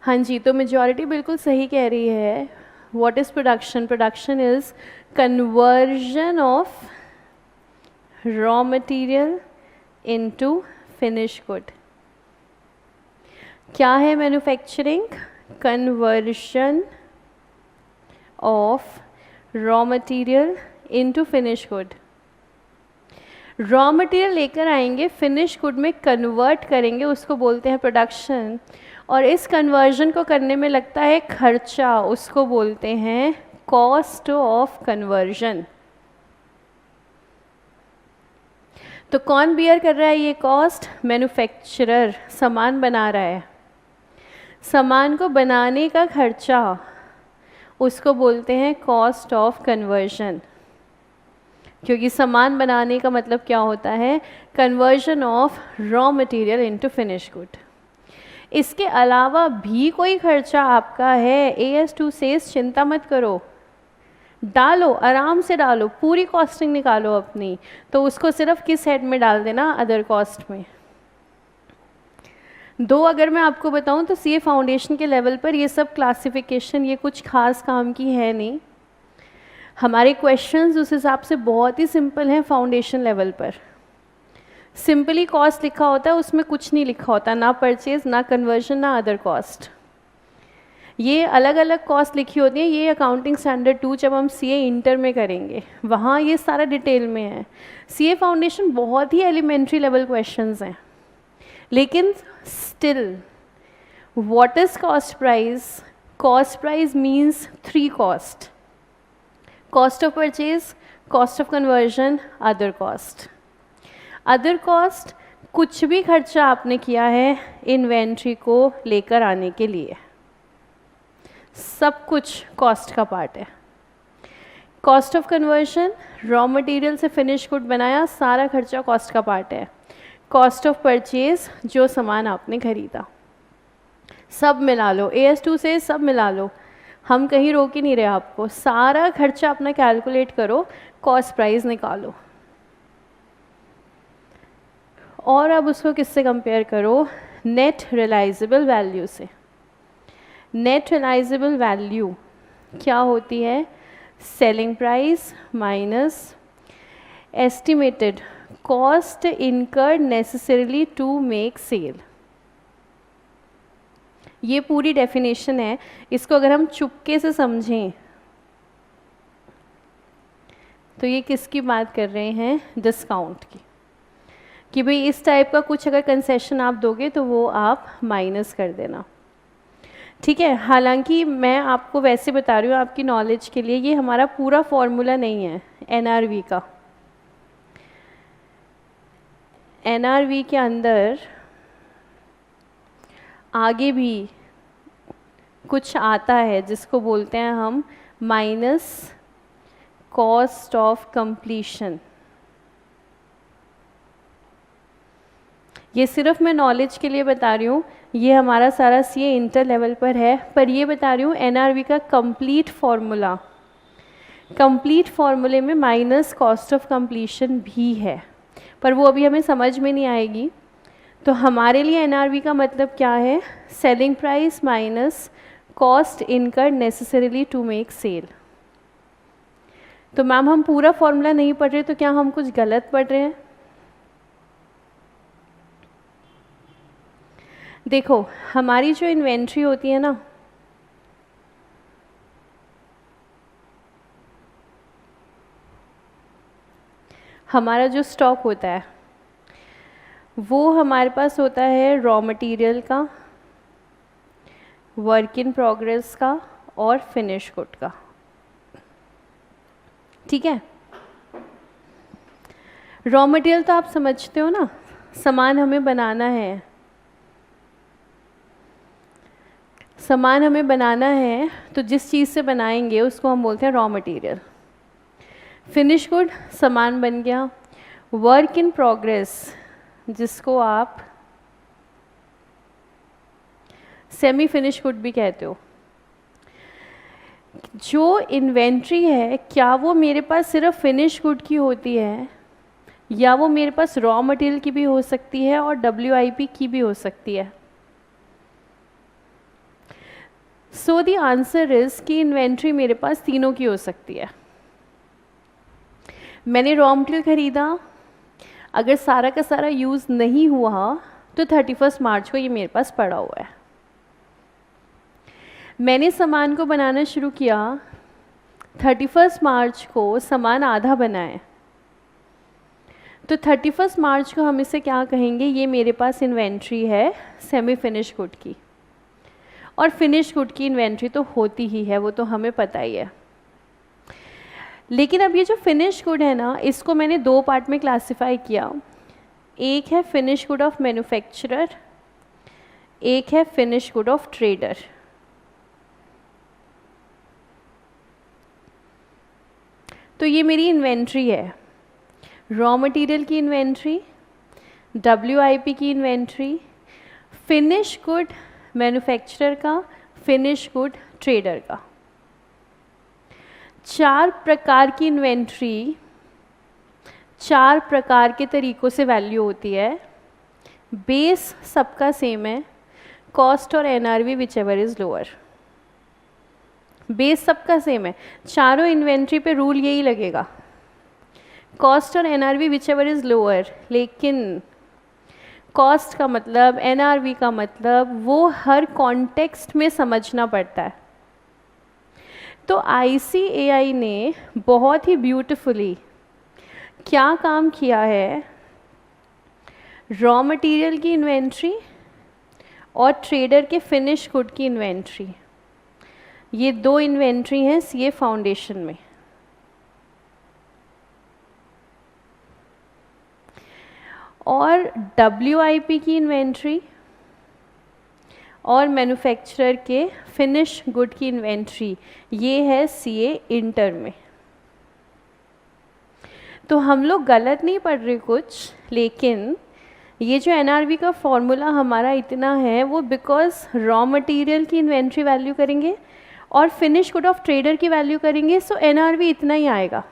हाँ जी, तो मेजॉरिटी बिल्कुल सही कह रही है। What is production? Production is conversion of raw material into finish good. क्या है manufacturing? Conversion of raw material into finish good. Raw material लेकर आएंगे, फिनिश गुड में कन्वर्ट करेंगे, उसको बोलते हैं प्रोडक्शन, और इस कन्वर्जन को करने में लगता है खर्चा, उसको बोलते हैं कॉस्ट ऑफ कन्वर्जन। तो कौन बियर कर रहा है ये कॉस्ट? मैन्युफैक्चरर, सामान बना रहा है, सामान को बनाने का खर्चा उसको बोलते हैं कॉस्ट ऑफ कन्वर्जन, क्योंकि सामान बनाने का मतलब क्या होता है? Conversion of raw material into finish good. इसके अलावा भी कोई खर्चा आपका है, AS2 सेज चिंता मत करो, डालो, आराम से डालो, पूरी कॉस्टिंग निकालो अपनी, तो उसको सिर्फ किस हेड में डाल देना? अदर कॉस्ट में। दो अगर मैं आपको बताऊं तो CA फाउंडेशन के लेवल पर ये सब क्लासिफिकेशन ये कुछ खास काम की है नहीं, हमारे क्वेश्चंस उस हिसाब से बहुत ही सिंपल हैं। फाउंडेशन लेवल पर सिंपली कॉस्ट लिखा होता है, उसमें कुछ नहीं लिखा होता, ना परचेज, ना कन्वर्जन, ना अदर कॉस्ट। ये अलग अलग कॉस्ट लिखी होती है, ये अकाउंटिंग स्टैंडर्ड 2 जब हम CA इंटर में करेंगे वहाँ ये सारा डिटेल में है। CA फाउंडेशन बहुत ही एलिमेंट्री लेवल क्वेश्चंस हैं, लेकिन still what is cost price? Cost price means 3 cost: cost of purchase, cost of conversion, other cost. Other cost कुछ भी खर्चा आपने किया है इन्वेंट्री को लेकर आने के लिए, सब कुछ कॉस्ट का पार्ट है। Cost of conversion, raw material से फिनिश गुड बनाया, सारा खर्चा कॉस्ट का पार्ट है। कॉस्ट ऑफ परचेज, जो सामान आपने खरीदा, सब मिला लो, AS2 से सब मिला लो, हम कहीं रोक ही नहीं रहे आपको, सारा खर्चा अपना कैलकुलेट करो, कॉस्ट प्राइस निकालो, और अब उसको किससे कंपेयर करो? नेट रियलाइजेबल वैल्यू से। नेट रियलाइजेबल वैल्यू क्या होती है? Selling price minus estimated cost incurred necessarily to make sale. ये पूरी डेफिनेशन है, इसको अगर हम चुपके से समझें तो ये किसकी बात कर रहे हैं? डिस्काउंट की, कि भाई इस टाइप का कुछ अगर कंसेशन आप दोगे तो वो आप माइनस कर देना, ठीक है। हालांकि मैं आपको वैसे बता रही हूँ आपकी नॉलेज के लिए, ये हमारा पूरा फॉर्मूला नहीं है NRV का। NRV के अंदर आगे भी कुछ आता है जिसको बोलते हैं हम माइनस कॉस्ट ऑफ कंप्लीशन। ये सिर्फ मैं नॉलेज के लिए बता रही हूँ, ये हमारा सारा CA इंटर लेवल पर है, पर ये बता रही हूँ NRV का कंप्लीट फार्मूला, कंप्लीट फार्मूले में माइनस कॉस्ट ऑफ कंप्लीशन भी है, पर वो अभी हमें समझ में नहीं आएगी। तो हमारे लिए NRV का मतलब क्या है? Selling price minus cost incurred necessarily to make sale. तो मैम हम पूरा फॉर्मूला नहीं पढ़ रहे, तो क्या हम कुछ गलत पढ़ रहे हैं? देखो, हमारी जो इन्वेंट्री होती है ना, हमारा जो स्टॉक होता है वो हमारे पास होता है रॉ मटेरियल का, वर्क इन प्रोग्रेस का और फिनिश गुड का, ठीक है। रॉ मटेरियल तो आप समझते हो ना, सामान हमें बनाना है, सामान हमें बनाना है तो जिस चीज़ से बनाएंगे उसको हम बोलते हैं रॉ मटेरियल। फिनिश गुड सामान बन गया। वर्क इन प्रोग्रेस जिसको आप सेमी फिनिश गुड भी कहते हो। जो इन्वेंट्री है क्या वो मेरे पास सिर्फ फिनिश गुड की होती है या वो मेरे पास रॉ मटेरियल की भी हो सकती है और WIP की भी हो सकती है? सो द आंसर इज कि इन्वेंट्री मेरे पास तीनों की हो सकती है। मैंने रॉ मटेरियल खरीदा, अगर सारा का सारा यूज़ नहीं हुआ तो 31 मार्च को ये मेरे पास पड़ा हुआ है। मैंने सामान को बनाना शुरू किया, 31 मार्च को सामान आधा बना है, तो 31 मार्च को हम इसे क्या कहेंगे, ये मेरे पास इन्वेंट्री है सेमी फिनिश गुड की, और फिनिश गुड की इन्वेंट्री तो होती ही है, वो तो हमें पता ही है। लेकिन अब ये जो फिनिश गुड है ना, इसको मैंने दो पार्ट में क्लासिफाई किया। एक है फिनिश गुड ऑफ मैन्युफैक्चरर, एक है फिनिश गुड ऑफ ट्रेडर। तो ये मेरी इन्वेंट्री है, रॉ मटेरियल की इन्वेंट्री, WIP की इन्वेंट्री, फिनिश गुड मैन्युफैक्चरर का, फिनिश गुड ट्रेडर का। 4 प्रकार की इन्वेंट्री 4 प्रकार के तरीक़ों से वैल्यू होती है। बेस सबका सेम है, कॉस्ट और NRV which ever is lower. Base सबका सेम है, चारों इन्वेंट्री पे रूल यही लगेगा, कॉस्ट और NRV which ever is lower. लेकिन कॉस्ट का मतलब, NRV का मतलब, वो हर कॉन्टेक्स्ट में समझना पड़ता है। तो ICAI ने बहुत ही ब्यूटीफुली क्या काम किया है, रॉ मटेरियल की इन्वेंट्री और ट्रेडर के फिनिश गुड की इन्वेंट्री, ये 2 इन्वेंट्री हैं CA फाउंडेशन में। और WIP की इन्वेंट्री और मैन्युफैक्चरर के फिनिश गुड की इन्वेंट्री, ये है CA इंटर में। तो हम लोग गलत नहीं पढ़ रहे कुछ, लेकिन ये जो NRV का फॉर्मूला हमारा इतना है, वो बिकॉज रॉ मटेरियल की इन्वेंट्री वैल्यू करेंगे और फिनिश गुड ऑफ ट्रेडर की वैल्यू करेंगे, सो NRV इतना ही आएगा।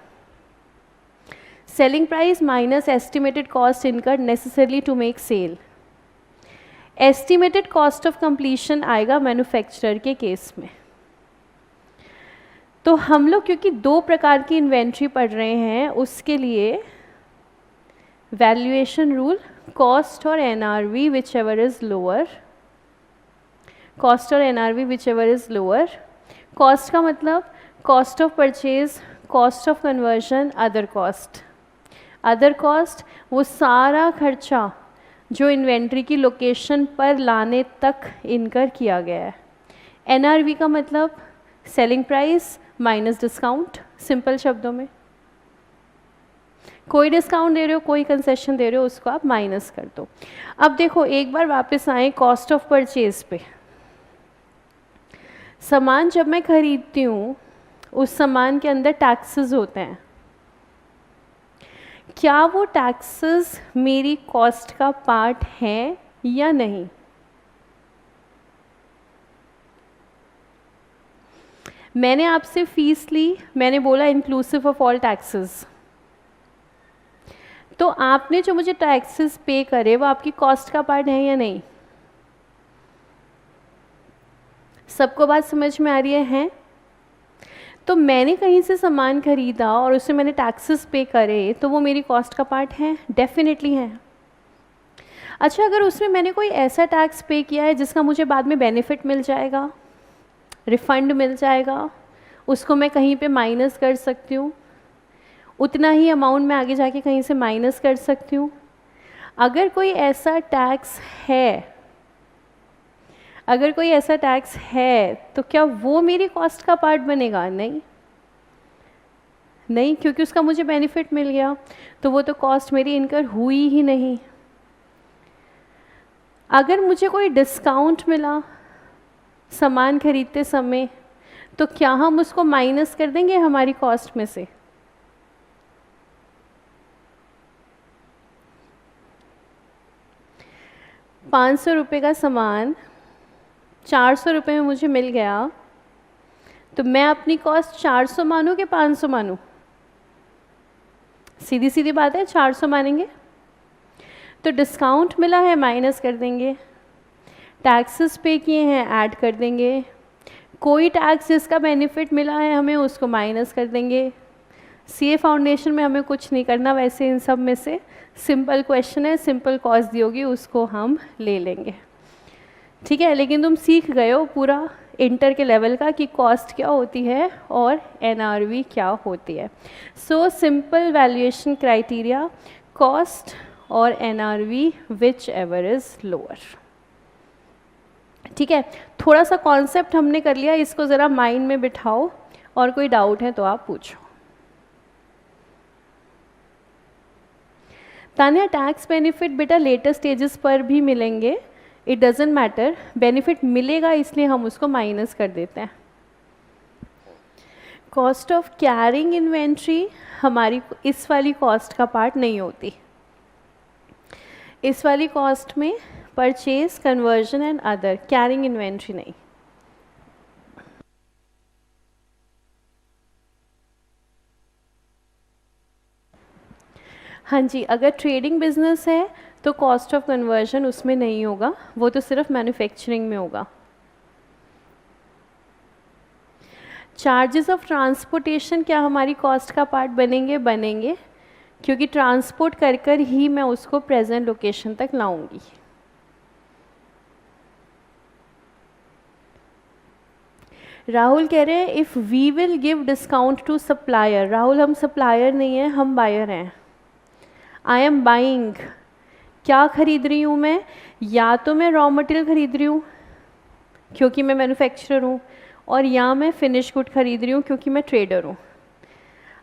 Selling price minus estimated cost incurred necessarily to make sale. Estimated cost of completion आएगा मैन्युफैक्चरर के केस में। तो हम लोग क्योंकि 2 प्रकार की इन्वेंट्री पढ़ रहे हैं, उसके लिए वैल्यूएशन रूल, कॉस्ट और NRV which ever is lower, cost और NRV which ever is lower. Cost का मतलब cost of purchase, cost of conversion, other cost. Other cost वो सारा खर्चा जो इन्वेंट्री की लोकेशन पर लाने तक इनकर किया गया है। NRV का मतलब selling price minus discount, simple शब्दों में। कोई डिस्काउंट दे रहे हो, कोई कंसेशन दे रहे हो, उसको आप माइनस कर दो। अब देखो, एक बार वापस आए कॉस्ट ऑफ परचेज पे। सामान जब मैं खरीदती हूँ, उस सामान के अंदर टैक्सेस होते हैं। क्या वो टैक्सेस मेरी कॉस्ट का पार्ट हैं या नहीं? मैंने आपसे फीस ली, मैंने बोला इंक्लूसिव ऑफ ऑल टैक्सेस, तो आपने जो मुझे टैक्सेस पे करे वो आपकी कॉस्ट का पार्ट है या नहीं? सबको बात समझ में आ रही है? तो मैंने कहीं से सामान खरीदा और उससे मैंने टैक्सेस पे करे, तो वो मेरी कॉस्ट का पार्ट है? डेफिनेटली है। अच्छा, अगर उसमें मैंने कोई ऐसा टैक्स पे किया है जिसका मुझे बाद में बेनिफिट मिल जाएगा, रिफंड मिल जाएगा, उसको मैं कहीं पे माइनस कर सकती हूँ, उतना ही अमाउंट मैं आगे जाके कहीं से माइनस कर सकती हूँ। अगर कोई ऐसा टैक्स है, अगर कोई ऐसा टैक्स है, तो क्या वो मेरी कॉस्ट का पार्ट बनेगा? नहीं, नहीं, क्योंकि उसका मुझे बेनिफिट मिल गया, तो वो तो कॉस्ट मेरी इनकर हुई ही नहीं। अगर मुझे कोई डिस्काउंट मिला सामान खरीदते समय, तो क्या हम उसको माइनस कर देंगे हमारी कॉस्ट में से? ₹500 का सामान 400 रुपये में मुझे मिल गया, तो मैं अपनी कॉस्ट 400 मानूँ कि 500 मानूँ? सीधी सीधी बात है, 400 मानेंगे। तो डिस्काउंट मिला है, माइनस कर देंगे, टैक्सेस पे किए हैं, ऐड कर देंगे, कोई टैक्स जिसका बेनिफिट मिला है हमें, उसको माइनस कर देंगे। CA फाउंडेशन में हमें कुछ नहीं करना, वैसे इन सब में से सिंपल क्वेश्चन है, सिंपल कॉस्ट दी होगी, उसको हम ले लेंगे, ठीक है। लेकिन तुम सीख गए हो पूरा इंटर के लेवल का कि कॉस्ट क्या होती है और एनआरवी क्या होती है. So simple valuation criteria, cost और NRV which ever is lower. ठीक है, थोड़ा सा कॉन्सेप्ट हमने कर लिया, इसको ज़रा माइंड में बिठाओ और कोई डाउट है तो आप पूछो. तान्या, टैक्स बेनिफिट बेटा लेटर स्टेजेस पर भी मिलेंगे, इट डजेंट मैटर, बेनिफिट मिलेगा इसलिए हम उसको माइनस कर देते हैं. कॉस्ट ऑफ कैरिंग इन्वेंट्री हमारी इस वाली कॉस्ट का पार्ट नहीं होती. इस वाली कॉस्ट में purchase, conversion and other, carrying inventory नहीं. हाँ जी, अगर ट्रेडिंग बिजनेस है तो कॉस्ट ऑफ कन्वर्जन उसमें नहीं होगा, वो तो सिर्फ मैन्युफैक्चरिंग में होगा. चार्जेस ऑफ ट्रांसपोर्टेशन क्या हमारी कॉस्ट का पार्ट बनेंगे? बनेंगे, क्योंकि ट्रांसपोर्ट कर कर ही मैं उसको प्रेजेंट लोकेशन तक लाऊंगी. राहुल कह रहे हैं if we will give discount to supplier. Rahul, हम सप्लायर नहीं हैं, हम बायर हैं. आई एम बाइंग, क्या खरीद रही हूँ मैं? या तो मैं रॉ मटेरियल खरीद रही हूँ क्योंकि मैं मैन्युफैक्चरर हूँ, और या मैं फिनिश गुड खरीद रही हूँ क्योंकि मैं ट्रेडर हूँ.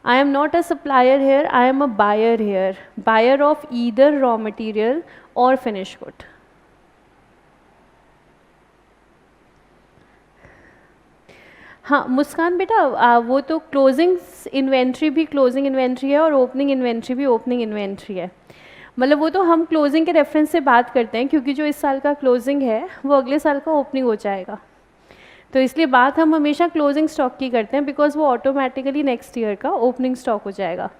I am not a supplier here, I am a buyer here, buyer of either raw material और फिनिश गुड. हाँ मुस्कान बेटा, वो तो क्लोजिंग इन्वेंट्री भी क्लोजिंग इन्वेंट्री है और ओपनिंग इन्वेंट्री भी ओपनिंग इन्वेंट्री है. मतलब वो तो हम क्लोजिंग के रेफरेंस से बात करते हैं, क्योंकि जो इस साल का क्लोजिंग है वो अगले साल का ओपनिंग हो जाएगा, तो इसलिए बात हम हमेशा क्लोजिंग स्टॉक की करते हैं, बिकॉज वो ऑटोमेटिकली नेक्स्ट ईयर का ओपनिंग स्टॉक हो जाएगा.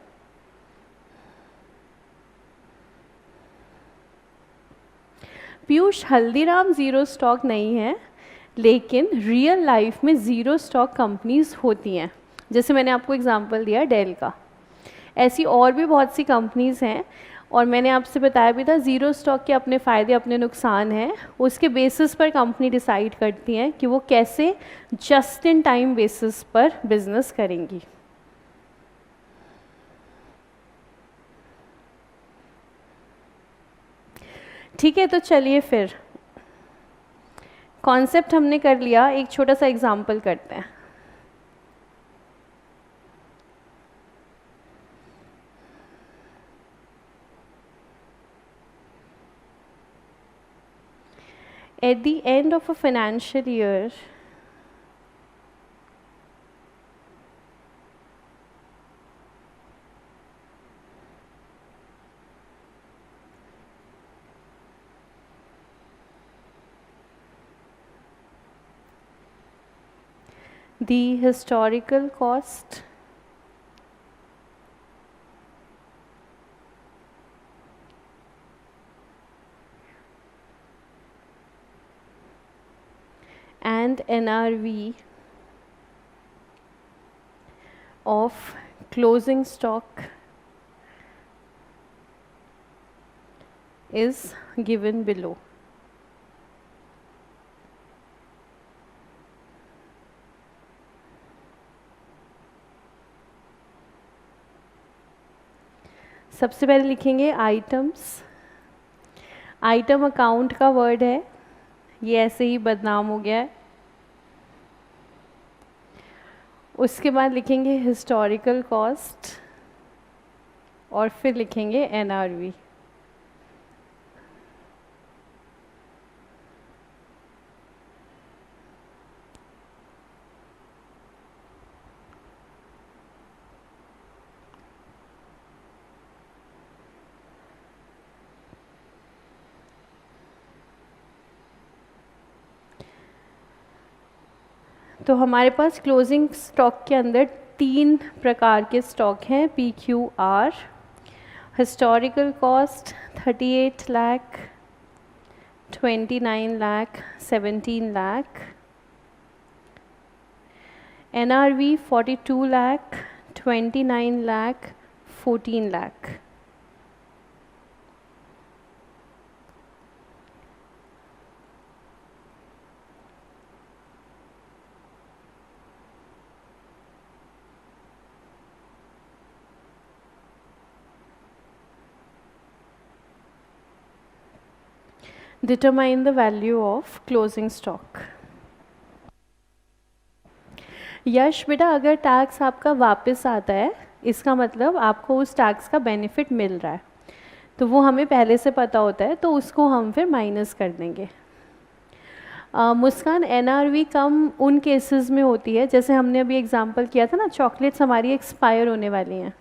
पीयूष, हल्दीराम ज़ीरो स्टॉक नहीं है, लेकिन रियल लाइफ में ज़ीरो स्टॉक कंपनीज होती हैं. जैसे मैंने आपको एग्जांपल दिया डेल का, ऐसी और भी बहुत सी कंपनीज हैं, और मैंने आपसे बताया भी था ज़ीरो स्टॉक के अपने फ़ायदे अपने नुकसान हैं. उसके बेसिस पर कंपनी डिसाइड करती हैं कि वो कैसे जस्ट इन टाइम बेसिस पर बिजनेस करेंगी. ठीक है, तो चलिए फिर कॉन्सेप्ट हमने कर लिया, एक छोटा सा एग्जाम्पल करते हैं. At the end of a financial year, the historical cost and NRV of closing stock is given below. सबसे पहले लिखेंगे आइटम्स. आइटम अकाउंट का वर्ड है, ये ऐसे ही बदनाम हो गया है. उसके बाद लिखेंगे हिस्टोरिकल कॉस्ट और फिर लिखेंगे एनआरवी. तो हमारे पास क्लोजिंग स्टॉक के अंदर 3 प्रकार के स्टॉक हैं, PQR. Historical cost 38 lakh, 29 lakh, 17 lakh. NRV 42 lakh, 29 lakh, 14 lakh. Determine the value of closing stock. Yash बेटा, अगर टैक्स आपका वापस आता है इसका मतलब आपको उस टैक्स का बेनिफिट मिल रहा है, तो वो हमें पहले से पता होता है, तो उसको हम फिर माइनस कर देंगे। मुस्कान, एनआरवी कम उन केसेस में होती है, जैसे हमने अभी एग्जांपल किया था ना, चॉकलेट्स हमारी एक्सपायर होने वाली हैं,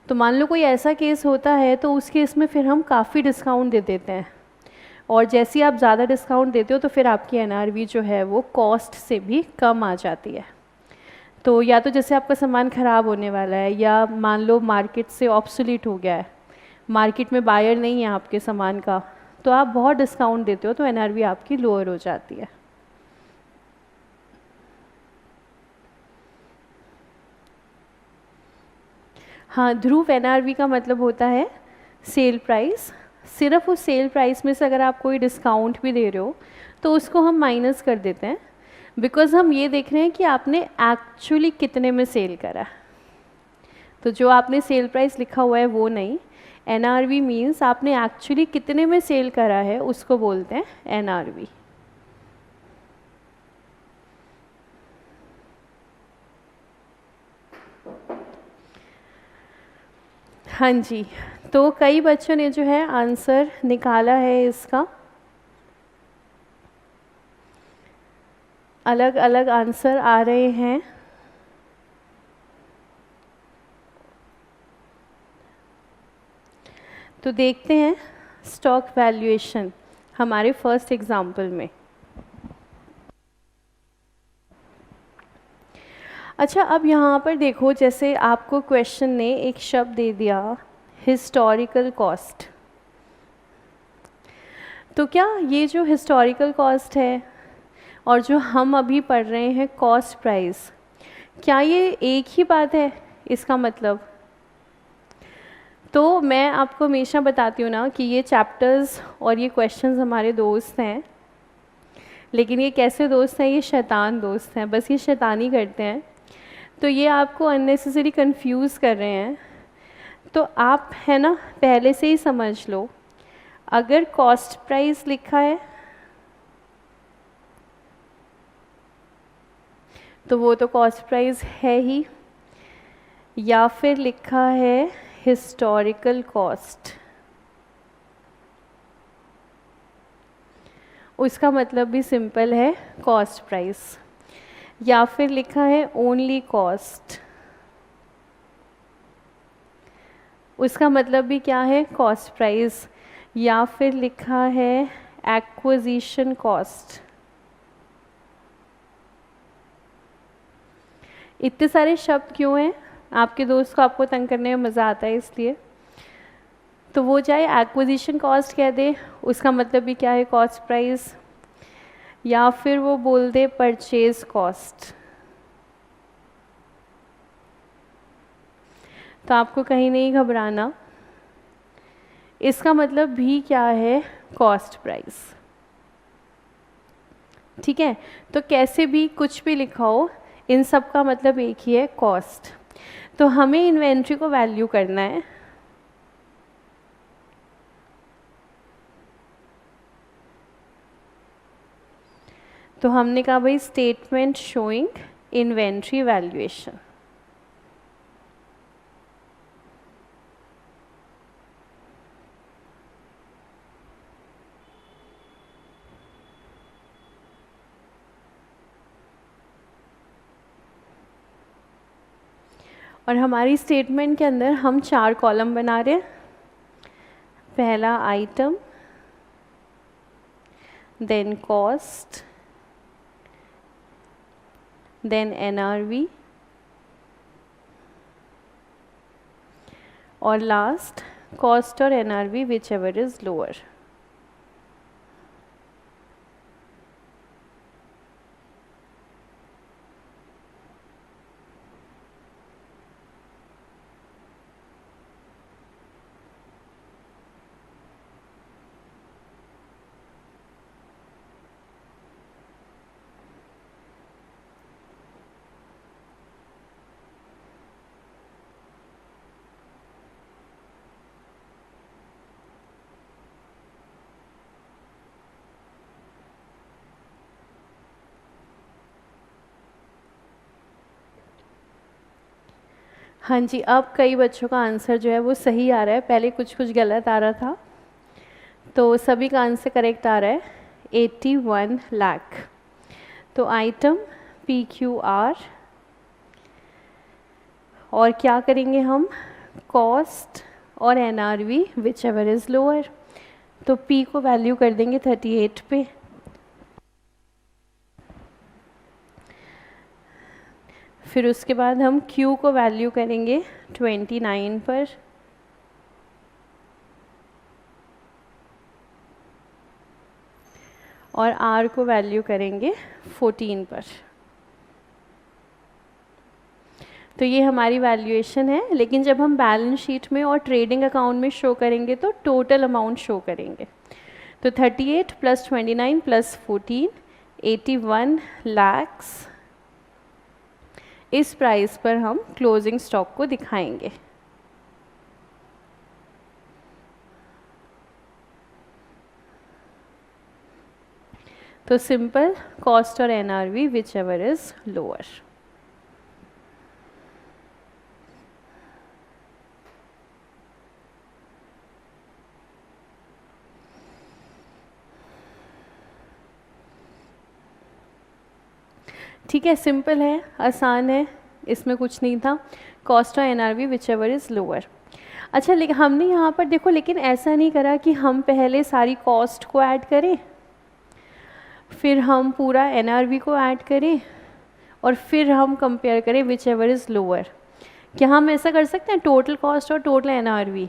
तो मान लो कोई ऐसा केस होता है तो उस केस में फिर हम काफ़ी डिस्काउंट दे देते हैं, और जैसे ही आप ज़्यादा डिस्काउंट देते हो तो फिर आपकी एनआरवी जो है वो कॉस्ट से भी कम आ जाती है। तो या तो जैसे आपका सामान ख़राब होने वाला है, या मान लो मार्केट से ऑब्सोलीट हो गया है, मार्केट में बायर नहीं है आपके सामान का, तो आप बहुत डिस्काउंट देते हो तो एनआरवी आपकी लोअर हो जाती है। हाँ ध्रुव, एनआरवी का मतलब होता है सेल प्राइस। सिर्फ उस सेल प्राइस में से अगर आप कोई डिस्काउंट भी दे रहे हो तो उसको हम माइनस कर देते हैं, बिकॉज़ हम ये देख रहे हैं कि आपने एक्चुअली कितने में सेल करा। तो जो आपने सेल प्राइस लिखा हुआ है वो नहीं, एनआरवी मीन्स आपने एक्चुअली कितने में सेल करा है उसको बोलते हैं एनआरवी। हाँ जी, तो कई बच्चों ने जो है आंसर निकाला है इसका, अलग अलग आंसर आ रहे हैं। तो देखते हैं स्टॉक वैल्यूएशन हमारे फर्स्ट एग्जाम्पल में। अच्छा, अब यहाँ पर देखो, जैसे आपको क्वेश्चन ने एक शब्द दे दिया हिस्टोरिकल कॉस्ट, तो क्या ये जो हिस्टोरिकल कॉस्ट है और जो हम अभी पढ़ रहे हैं कॉस्ट प्राइस, क्या ये एक ही बात है? इसका मतलब, तो मैं आपको हमेशा बताती हूँ ना कि ये चैप्टर्स और ये क्वेश्चंस हमारे दोस्त हैं, लेकिन ये कैसे दोस्त हैं? ये शैतान दोस्त हैं, बस ये शैतानी करते हैं, तो ये आपको अननेसेसरी कंफ्यूज कर रहे हैं। तो आप है ना पहले से ही समझ लो, अगर कॉस्ट प्राइस लिखा है तो वो तो कॉस्ट प्राइस है ही, या फिर लिखा है हिस्टोरिकल कॉस्ट, उसका मतलब भी सिंपल है कॉस्ट प्राइस, या फिर लिखा है ओनली कॉस्ट, उसका मतलब भी क्या है? कॉस्ट प्राइस, या फिर लिखा है एक्विजिशन कॉस्ट। इतने सारे शब्द क्यों हैं? आपके दोस्त को आपको तंग करने में मज़ा आता है इसलिए। तो वो चाहे एक्विजिशन कॉस्ट कह दे, उसका मतलब भी क्या है? कॉस्ट प्राइस, या फिर वो बोल दे परचेज कॉस्ट, तो आपको कहीं नहीं घबराना, इसका मतलब भी क्या है? Cost price. ठीक है, तो कैसे भी कुछ भी लिखा हो, इन सब का मतलब एक ही है, कॉस्ट। तो हमें इन्वेंट्री को वैल्यू करना है, तो हमने कहा भाई स्टेटमेंट शोइंग इन्वेंट्री वैल्यूएशन। और हमारी स्टेटमेंट के अंदर हम 4 कॉलम बना रहे हैं। पहला item, then cost, then NRV, और लास्ट कॉस्ट और NRV which ever is lower. हाँ जी, अब कई बच्चों का आंसर जो है वो सही आ रहा है, पहले कुछ कुछ गलत आ रहा था, तो सभी का आंसर करेक्ट आ रहा है 81 लाख। तो आइटम PQR, और क्या करेंगे हम, कॉस्ट और NRV which ever is lower. तो P को वैल्यू कर देंगे 38 पे, फिर उसके बाद हम Q को वैल्यू करेंगे 29 पर, और R को वैल्यू करेंगे 14 पर। तो ये हमारी वैल्यूएशन है, लेकिन जब हम बैलेंस शीट में और ट्रेडिंग अकाउंट में शो करेंगे तो टोटल अमाउंट शो करेंगे। तो 38 + 29 + 14, 81 lakhs, इस प्राइस पर हम क्लोजिंग स्टॉक को दिखाएंगे। तो सिंपल, कॉस्ट और NRV which ever is lower. ठीक है, सिंपल है, आसान है, इसमें कुछ नहीं था, कॉस्ट और NRV which ever is lower. अच्छा, लेकिन हमने यहाँ पर देखो, लेकिन ऐसा नहीं करा कि हम पहले सारी कॉस्ट को ऐड करें, फिर हम पूरा NRV को ऐड करें, और फिर हम कंपेयर करें विच एवर इज़ लोअर। क्या हम ऐसा कर सकते हैं, टोटल कॉस्ट और टोटल NRV?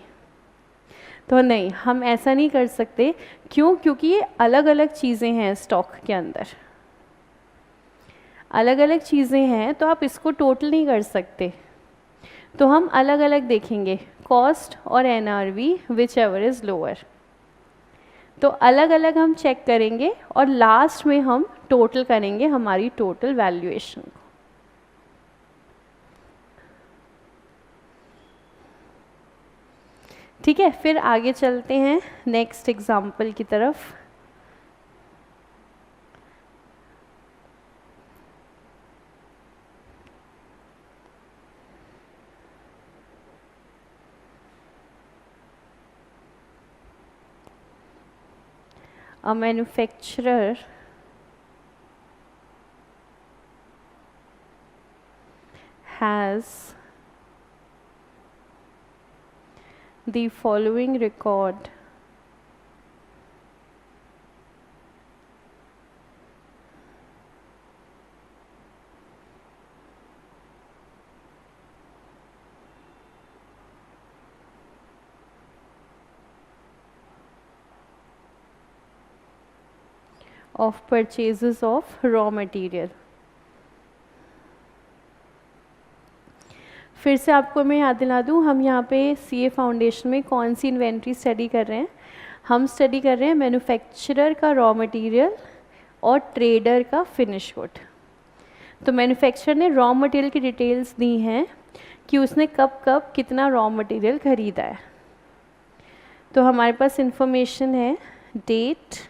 तो नहीं, हम ऐसा नहीं कर सकते। क्यों? क्योंकि ये अलग अलग चीज़ें हैं स्टॉक के अंदर, अलग अलग चीज़ें हैं, तो आप इसको टोटल नहीं कर सकते। तो हम अलग अलग देखेंगे, कॉस्ट और NRV which ever is lower. तो अलग अलग हम चेक करेंगे और लास्ट में हम टोटल करेंगे हमारी टोटल वैल्यूएशन को। ठीक है, फिर आगे चलते हैं नेक्स्ट एग्जाम्पल की तरफ। A manufacturer has the following record of purchases of raw material। फिर से आपको मैं याद दिला दूँ, हम यहाँ पे CA फाउंडेशन में कौन सी इन्वेंट्री स्टडी कर रहे हैं। हम स्टडी कर रहे हैं मैन्युफैक्चरर का रॉ मटेरियल और ट्रेडर का फिनिश गुड। तो मैन्युफैक्चरर ने रॉ मटेरियल की डिटेल्स दी हैं कि उसने कब कब कितना रॉ मटेरियल खरीदा है। तो हमारे पास इंफॉर्मेशन है date,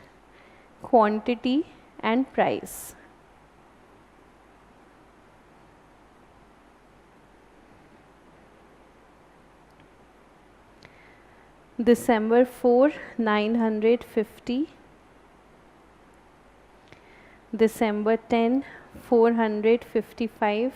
quantity and price. December 4, 950, December 10, 455,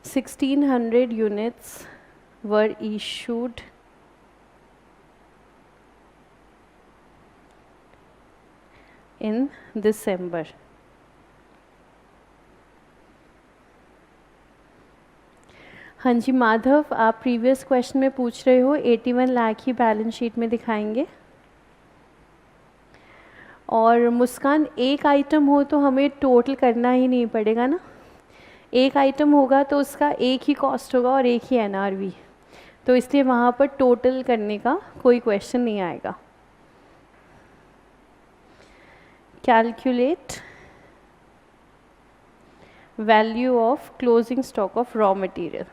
$1,600 units were issued in December। हाँ जी माधव, आप प्रीवियस क्वेश्चन में पूछ रहे हो 81 लाख ही बैलेंस शीट में दिखाएंगे। और मुस्कान, एक आइटम हो तो हमें टोटल करना ही नहीं पड़ेगा ना, एक आइटम होगा तो उसका एक ही कॉस्ट होगा और एक ही NRV, तो इसलिए वहाँ पर टोटल करने का कोई क्वेश्चन नहीं आएगा। Calculate value of closing stock of raw material.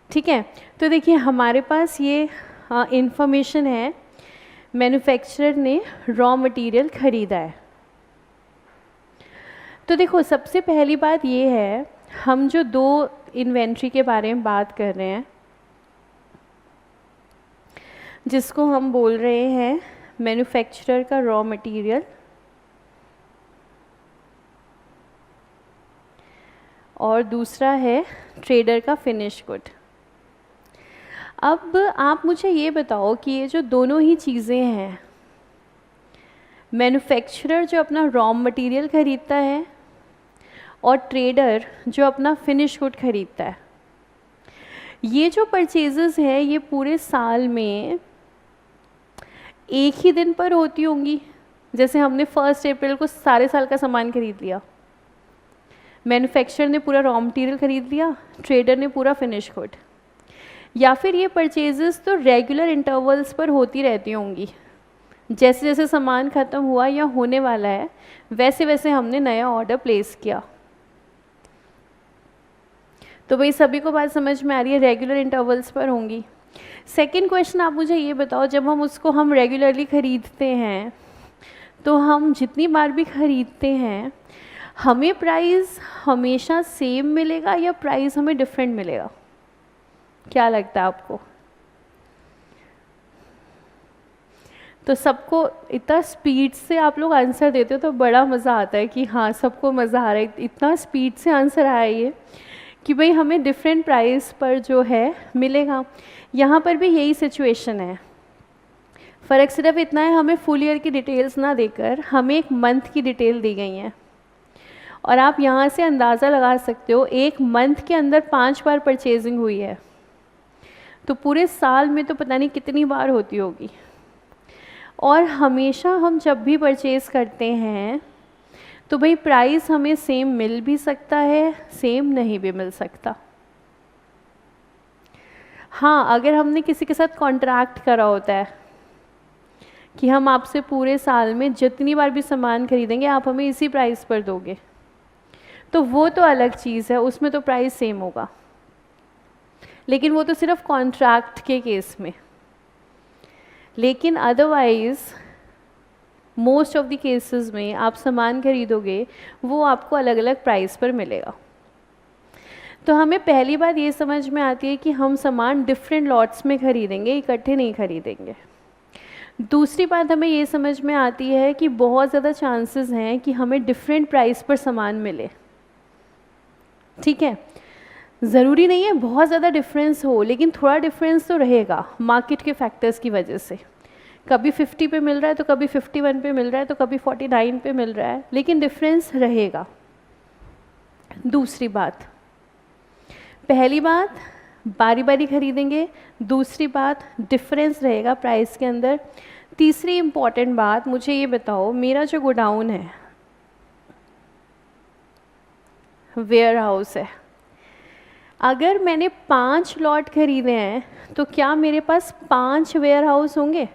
ठीक है, तो देखिए हमारे पास ये इंफॉर्मेशन है, मैन्युफैक्चरर ने रॉ मटेरियल ख़रीदा है। तो देखो सबसे पहली बात ये है, हम जो दो इन्वेंट्री के बारे में बात कर रहे हैं, जिसको हम बोल रहे हैं मैन्युफैक्चरर का रॉ मटेरियल और दूसरा है ट्रेडर का फिनिश गुड। अब आप मुझे ये बताओ कि ये जो दोनों ही चीज़ें हैं, मैन्युफैक्चरर जो अपना रॉ मटेरियल ख़रीदता है और ट्रेडर जो अपना फिनिश गुड ख़रीदता है, ये जो परचेजेस हैं ये पूरे साल में एक ही दिन पर होती होंगी। जैसे हमने 1 अप्रैल को सारे साल का सामान खरीद लिया, मैन्युफैक्चरर ने पूरा रॉ मटेरियल ख़रीद लिया, ट्रेडर ने पूरा फिनिश गुड। या फिर ये परचेजेस तो रेगुलर इंटरवल्स पर होती रहती होंगी, जैसे जैसे सामान ख़त्म हुआ या होने वाला है वैसे वैसे हमने नया ऑर्डर प्लेस किया। तो भाई सभी को बात समझ में आ रही है, रेगुलर इंटरवल्स पर होंगी। सेकंड क्वेश्चन आप मुझे ये बताओ, जब हम रेगुलरली ख़रीदते हैं तो हम जितनी बार भी ख़रीदते हैं हमें प्राइस हमेशा सेम मिलेगा या प्राइस हमें डिफरेंट मिलेगा? क्या लगता है आपको? तो सबको इतना स्पीड से आप लोग आंसर देते हो तो बड़ा मज़ा आता है कि हाँ सबको मज़ा आ रहा है, इतना स्पीड से आंसर आया ये कि भाई हमें डिफरेंट प्राइस पर जो है मिलेगा। यहाँ पर भी यही सिचुएशन है, फ़र्क सिर्फ इतना है हमें फुल ईयर की डिटेल्स ना देकर हमें एक मंथ की डिटेल दी गई है, और आप यहाँ से अंदाज़ा लगा सकते हो एक मंथ के अंदर 5 बार परचेजिंग हुई है, तो पूरे साल में तो पता नहीं कितनी बार होती होगी। और हमेशा हम जब भी परचेज़ करते हैं तो भाई प्राइस हमें सेम मिल भी सकता है, सेम नहीं भी मिल सकता। हाँ, अगर हमने किसी के साथ कॉन्ट्रैक्ट करा होता है कि हम आपसे पूरे साल में जितनी बार भी सामान खरीदेंगे आप हमें इसी प्राइस पर दोगे, तो वो तो अलग चीज़ है, उसमें तो प्राइस सेम होगा, लेकिन वो तो सिर्फ कॉन्ट्रैक्ट के केस में। लेकिन otherwise most of the cases में आप सामान खरीदोगे वो आपको अलग अलग प्राइस पर मिलेगा। तो हमें पहली बात ये समझ में आती है कि हम सामान डिफरेंट लॉट्स में ख़रीदेंगे, इकट्ठे नहीं खरीदेंगे। दूसरी बात हमें ये समझ में आती है कि बहुत ज़्यादा चांसेस हैं कि हमें डिफरेंट प्राइस पर सामान मिले। ठीक है, ज़रूरी नहीं है बहुत ज़्यादा डिफरेंस हो, लेकिन थोड़ा डिफरेंस तो रहेगा मार्केट के फैक्टर्स की वजह से। कभी 50 पे मिल रहा है तो कभी 51 पे मिल रहा है तो कभी 49 पे मिल रहा है, लेकिन डिफरेंस रहेगा। दूसरी बात, पहली बात बारी बारी खरीदेंगे, दूसरी बात डिफरेंस रहेगा प्राइस के अंदर। तीसरी इम्पॉर्टेंट बात, मुझे ये बताओ मेरा जो गोडाउन है वेयर हाउस है, अगर मैंने 5 लॉट खरीदे हैं तो क्या मेरे पास 5 वेयर हाउस होंगे?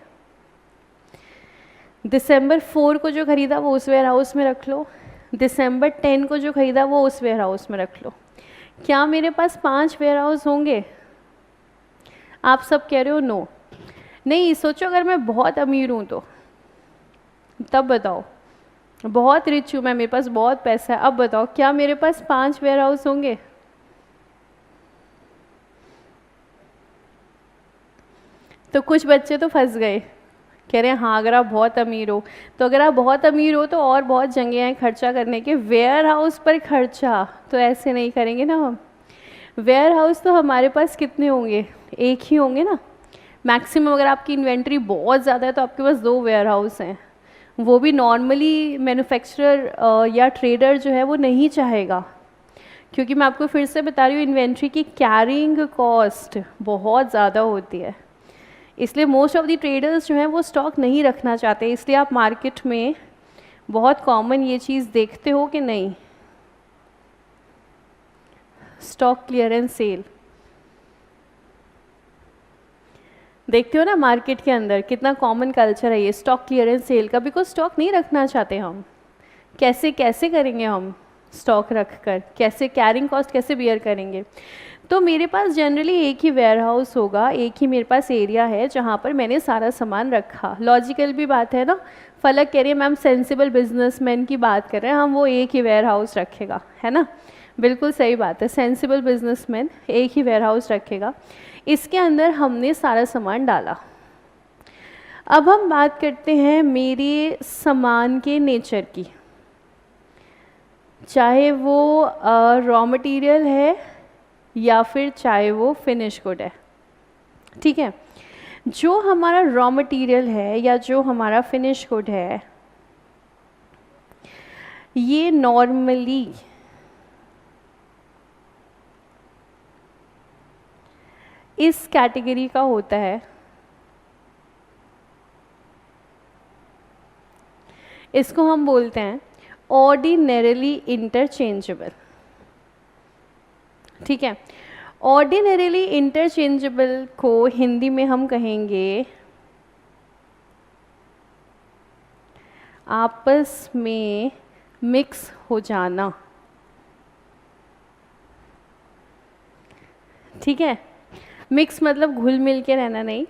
दिसंबर 4 को जो ख़रीदा वो उस वेयर हाउस में रख लो, दिसंबर 10 को जो ख़रीदा वो उस वेयर हाउस में रख लो, क्या मेरे पास 5 वेयर हाउस होंगे? आप सब कह रहे हो नो। नहीं, सोचो अगर मैं बहुत अमीर हूँ तो तब बताओ, बहुत रिच हूँ मैं, मेरे पास बहुत पैसा है, अब बताओ क्या मेरे पास 5 वेयर हाउस होंगे? तो कुछ बच्चे तो फंस गए, कह रहे हैं हाँ अगर आप बहुत अमीर हो, तो अगर आप बहुत अमीर हो तो और बहुत जगह हैं खर्चा करने के, वेयर हाउस पर खर्चा तो ऐसे नहीं करेंगे ना हम। वेयर हाउस तो हमारे पास कितने होंगे? एक ही होंगे ना, मैक्सिमम अगर आपकी इन्वेंट्री बहुत ज़्यादा है तो आपके पास 2 वेयर हाउस हैं, वो भी नॉर्मली मैन्युफैक्चरर या ट्रेडर जो है वो नहीं चाहेगा, क्योंकि मैं आपको फिर से बता रही हूँ इन्वेंट्री की कैरिंग कॉस्ट बहुत ज़्यादा होती है, इसलिए मोस्ट ऑफ द ट्रेडर्स जो हैं वो स्टॉक नहीं रखना चाहते। इसलिए आप मार्केट में बहुत कॉमन ये चीज़ देखते हो कि नहीं, स्टॉक क्लियरेंस सेल देखते हो ना मार्केट के अंदर, कितना कॉमन कल्चर है ये स्टॉक क्लियरेंस सेल का, बिकॉज स्टॉक नहीं रखना चाहते हम। कैसे कैसे करेंगे हम स्टॉक रख कर, कैसे कैरिंग कॉस्ट कैसे बियर करेंगे। तो मेरे पास जनरली एक ही वेयर हाउस होगा, एक ही मेरे पास एरिया है जहाँ पर मैंने सारा सामान रखा। लॉजिकल भी बात है ना, फलक कह रही है मैम सेंसिबल बिजनेसमैन की बात कर रहे हैं हम, वो एक ही वेयर हाउस रखेगा, है ना, बिल्कुल सही बात है, सेंसिबल बिजनेसमैन एक ही वेयर हाउस रखेगा। इसके अंदर हमने सारा सामान डाला। अब हम बात करते हैं मेरे सामान के नेचर की, चाहे वो रॉ मटेरियल है या फिर चाहे वो फिनिश गुड है, ठीक है। जो हमारा रॉ मटेरियल है या जो हमारा फिनिश गुड है, ये नॉर्मली इस कैटेगरी का होता है, इसको हम बोलते हैं ऑर्डिनरीली इंटरचेंजेबल, ठीक है। ऑर्डिनरीली इंटरचेंजेबल को हिंदी में हम कहेंगे आपस में मिक्स हो जाना, ठीक है। मिक्स मतलब घुल मिल के रहना नहीं,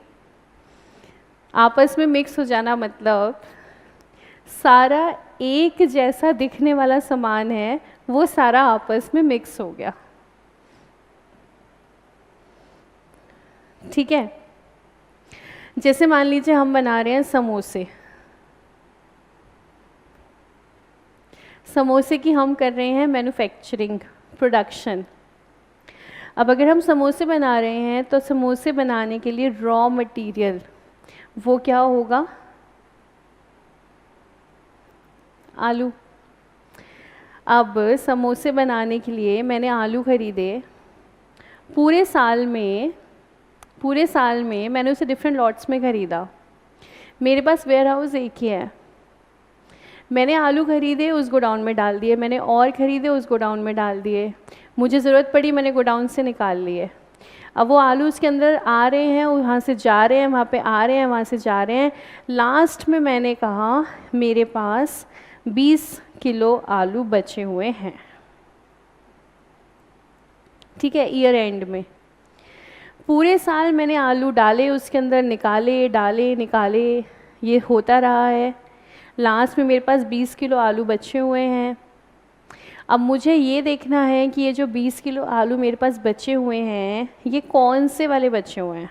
आपस में मिक्स हो जाना मतलब सारा एक जैसा दिखने वाला सामान है वो सारा आपस में मिक्स हो गया, ठीक है। जैसे मान लीजिए हम बना रहे हैं समोसे, समोसे की हम कर रहे हैं मैन्युफैक्चरिंग प्रोडक्शन। अब अगर हम समोसे बना रहे हैं तो समोसे बनाने के लिए रॉ मटेरियल वो क्या होगा, आलू। अब समोसे बनाने के लिए मैंने आलू खरीदे, पूरे साल में मैंने उसे डिफरेंट लॉट्स में ख़रीदा, मेरे पास वेयर हाउस एक ही है, मैंने आलू खरीदे उस गोडाउन में डाल दिए, मैंने और ख़रीदे उस गोडाउन में डाल दिए, मुझे ज़रूरत पड़ी मैंने गोडाउन से निकाल लिए। अब वो आलू उसके अंदर आ रहे हैं, वहाँ से जा रहे हैं, वहाँ पे आ रहे हैं, वहाँ से जा रहे हैं, लास्ट में मैंने कहा मेरे पास 20 किलो आलू बचे हुए हैं, ठीक है। ईयर एंड में पूरे साल मैंने आलू डाले उसके अंदर, निकाले डाले निकाले, ये होता रहा है, लास्ट में मेरे पास 20 किलो आलू बचे हुए हैं। अब मुझे ये देखना है कि ये जो 20 किलो आलू मेरे पास बचे हुए हैं ये कौन से वाले बचे हुए हैं,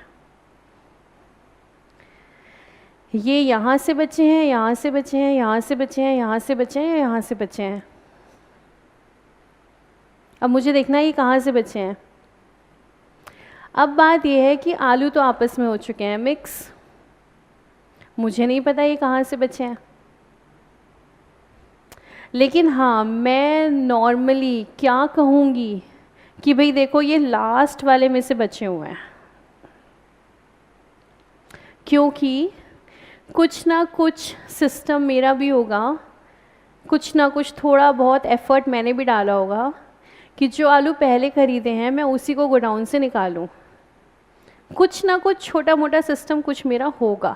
ये यहाँ से बचे हैं, यहाँ से बचे हैं, यहाँ से बचे हैं, यहाँ से बचे हैं, यहाँ से बचे हैं। अब मुझे देखना है ये कहाँ से बचे हैं। अब बात ये है कि आलू तो आपस में हो चुके हैं मिक्स, मुझे नहीं पता ये कहाँ से बचे हैं, लेकिन हाँ मैं नॉर्मली क्या कहूँगी कि भाई देखो ये लास्ट वाले में से बचे हुए हैं, क्योंकि कुछ ना कुछ सिस्टम मेरा भी होगा, कुछ ना कुछ थोड़ा बहुत एफर्ट मैंने भी डाला होगा कि जो आलू पहले ख़रीदे हैं मैं उसी को गोडाउन से निकालूं, कुछ ना कुछ छोटा मोटा सिस्टम कुछ मेरा होगा।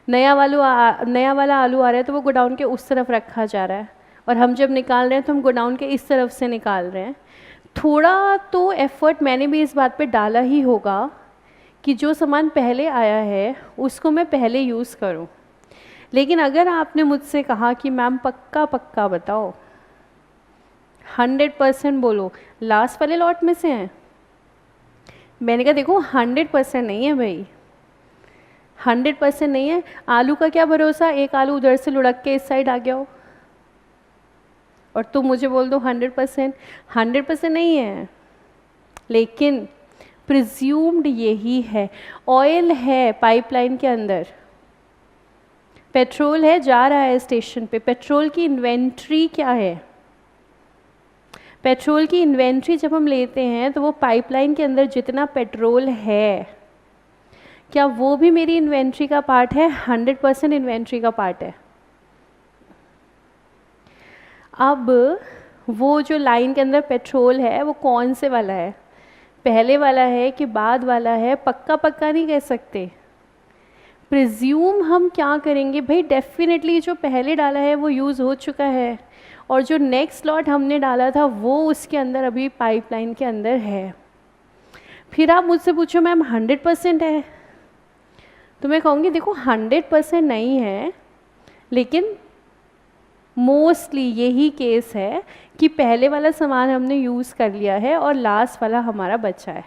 नया वाला आलू आ रहा है तो वो गोडाउन के उस तरफ रखा जा रहा है, और हम जब निकाल रहे हैं तो हम गोडाउन के इस तरफ से निकाल रहे हैं। थोड़ा तो एफर्ट मैंने भी इस बात पे डाला ही होगा कि जो सामान पहले आया है उसको मैं पहले यूज़ करूं। लेकिन अगर आपने मुझसे कहा कि मैम पक्का बताओ 100% बोलो लास्ट वाले लॉट में से हैं, मैंने कहा देखो 100% नहीं है भाई, 100% नहीं है। आलू का क्या भरोसा, एक आलू उधर से लुढ़क के इस साइड आ गया हो और तुम मुझे बोल दो 100%। 100% नहीं है, लेकिन प्रिज्यूम्ड यही है। ऑयल है पाइपलाइन के अंदर, पेट्रोल है जा रहा है स्टेशन पे, पेट्रोल की इन्वेंट्री क्या है? पेट्रोल की इन्वेंट्री जब हम लेते हैं तो वो पाइपलाइन के अंदर जितना पेट्रोल है, क्या वो भी मेरी इन्वेंट्री का पार्ट है? 100% इन्वेंट्री का पार्ट है। अब वो जो लाइन के अंदर पेट्रोल है वो कौन से वाला है? पहले वाला है कि बाद वाला है? पक्का पक्का नहीं कह सकते। प्रिज्यूम हम क्या करेंगे भाई, डेफिनेटली जो पहले डाला है वो यूज़ हो चुका है, और जो नेक्स्ट स्लॉट हमने डाला था वो उसके अंदर अभी पाइपलाइन के अंदर है। फिर आप मुझसे पूछो मैम 100% है, तो मैं कहूँगी देखो 100% नहीं है, लेकिन मोस्टली यही केस है कि पहले वाला सामान हमने यूज़ कर लिया है और लास्ट वाला हमारा बचा है।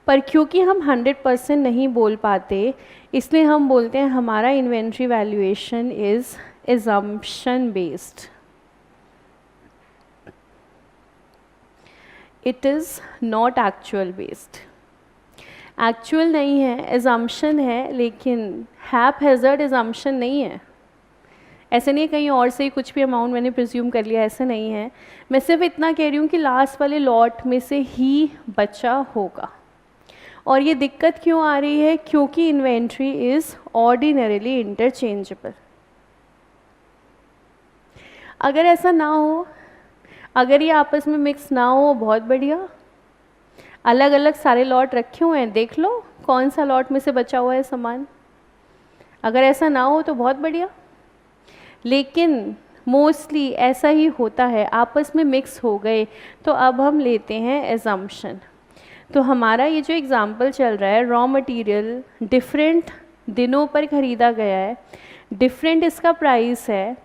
पर क्योंकि हम 100% नहीं बोल पाते, इसलिए हम बोलते हैं हमारा inventory valuation is assumption based. It is not actual based. Actual नहीं है, assumption है, लेकिन haphazard assumption नहीं है। ऐसे नहीं कहीं और से ही कुछ भी अमाउंट मैंने प्रिज्यूम कर लिया, ऐसा नहीं है। मैं सिर्फ इतना कह रही हूँ कि लास्ट वाले लॉट में से ही बचा होगा। और ये दिक्कत क्यों आ रही है? क्योंकि इन्वेंट्री इज़ ऑर्डिनरीली इंटरचेंजेबल। अगर ऐसा ना हो, अगर ये आपस में मिक्स ना हो, बहुत बढ़िया, अलग अलग सारे लॉट रखे हुए हैं, देख लो कौन सा लॉट में से बचा हुआ है सामान। अगर ऐसा ना हो तो बहुत बढ़िया, लेकिन मोस्टली ऐसा ही होता है, आपस में मिक्स हो गए। तो अब हम लेते हैं एजम्पशन। तो हमारा ये जो एग्ज़ाम्पल चल रहा है, रॉ मटेरियल डिफरेंट दिनों पर ख़रीदा गया है, डिफरेंट इसका प्राइस है।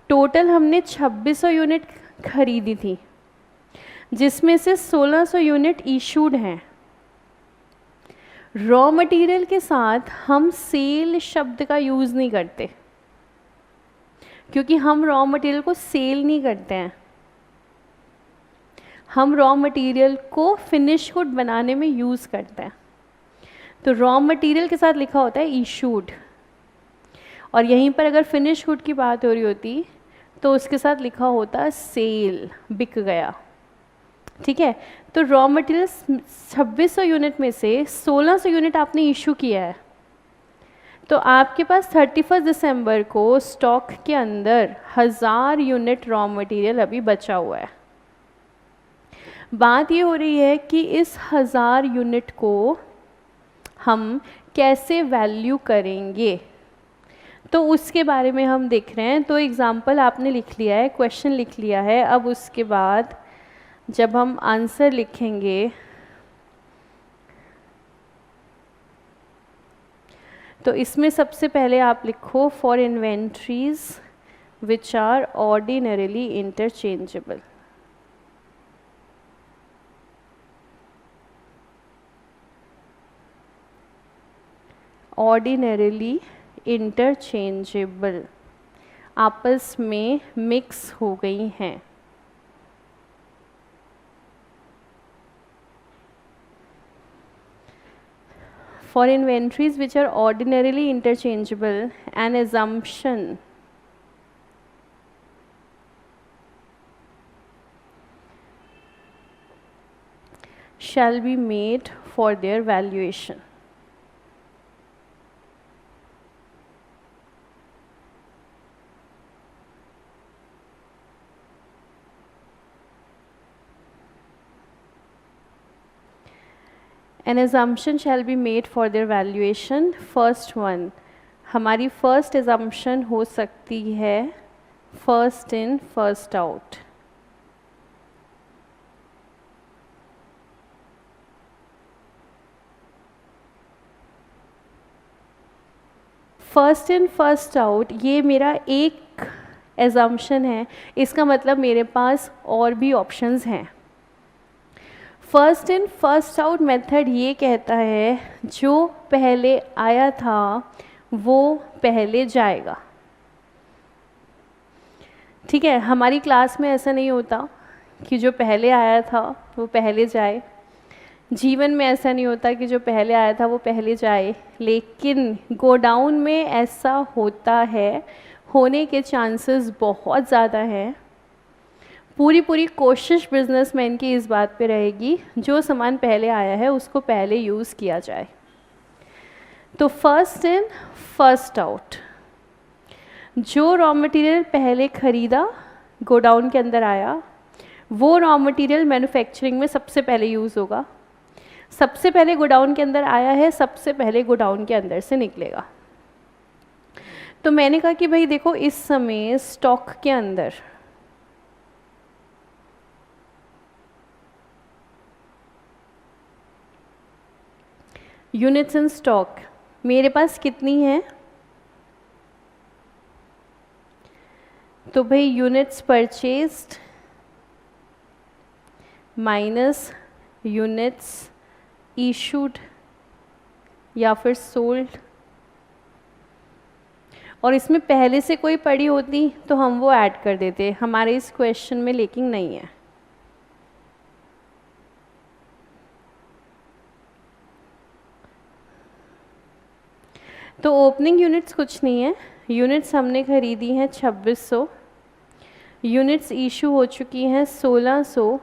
टोटल हमने 2600 यूनिट खरीदी थी, जिसमें से 1600 यूनिट इशूड हैं। रॉ मटेरियल के साथ हम सेल शब्द का यूज़ नहीं करते, क्योंकि हम रॉ मटेरियल को सेल नहीं करते हैं। हम रॉ मटेरियल को फिनिश गुड बनाने में यूज़ करते हैं। तो रॉ मटेरियल के साथ लिखा होता है इशूड, और यहीं पर अगर फिनिश गुड की बात हो रही होती तो उसके साथ लिखा होता सेल, बिक गया। ठीक है, तो रॉ मटेरियल 2600 यूनिट में से 1600 यूनिट आपने इशू किया है, तो आपके पास 31 दिसंबर को स्टॉक के अंदर 1000 यूनिट रॉ मटेरियल अभी बचा हुआ है। बात ये हो रही है कि इस 1000 यूनिट को हम कैसे वैल्यू करेंगे, तो उसके बारे में हम देख रहे हैं। तो एग्ज़ाम्पल आपने लिख लिया है, क्वेश्चन लिख लिया है। अब उसके बाद जब हम आंसर लिखेंगे तो इसमें सबसे पहले आप लिखो for inventories which are ordinarily interchangeable. Ordinarily interchangeable, आपस में मिक्स हो गई हैं। For inventories which are ordinarily interchangeable, an assumption shall be made for their valuation. An assumption shall be made for their valuation. First one, हमारी first assumption हो सकती है first in first out। First in first out ये मेरा एक assumption है, इसका मतलब मेरे पास और भी ऑप्शंस हैं। First in first out method ये कहता है जो पहले आया था वो पहले जाएगा। ठीक है, हमारी क्लास में ऐसा नहीं होता कि जो पहले आया था वो पहले जाए। जीवन में ऐसा नहीं होता कि जो पहले आया था वो पहले जाए, लेकिन गोडाउन में ऐसा होता है, होने के चांसेस बहुत ज़्यादा हैं। पूरी कोशिश बिजनेसमैन की इस बात पे रहेगी जो सामान पहले आया है उसको पहले यूज़ किया जाए। तो फर्स्ट इन फर्स्ट आउट, जो रॉ मटेरियल पहले ख़रीदा गोडाउन के अंदर आया, वो रॉ मटेरियल मैन्युफैक्चरिंग में सबसे पहले यूज़ होगा। सबसे पहले गोडाउन के अंदर आया है, सबसे पहले गोडाउन के अंदर से निकलेगा। तो मैंने कहा कि भाई देखो, इस समय स्टॉक के अंदर यूनिट्स इन स्टॉक मेरे पास कितनी है, तो भाई units purchased minus units issued या फिर सोल्ड, और इसमें पहले से कोई पड़ी होती तो हम वो ऐड कर देते, हमारे इस क्वेश्चन में लेकिन नहीं है। तो ओपनिंग यूनिट्स कुछ नहीं है, यूनिट्स हमने खरीदी हैं 2600, यूनिट्स इशू हो चुकी हैं 1600,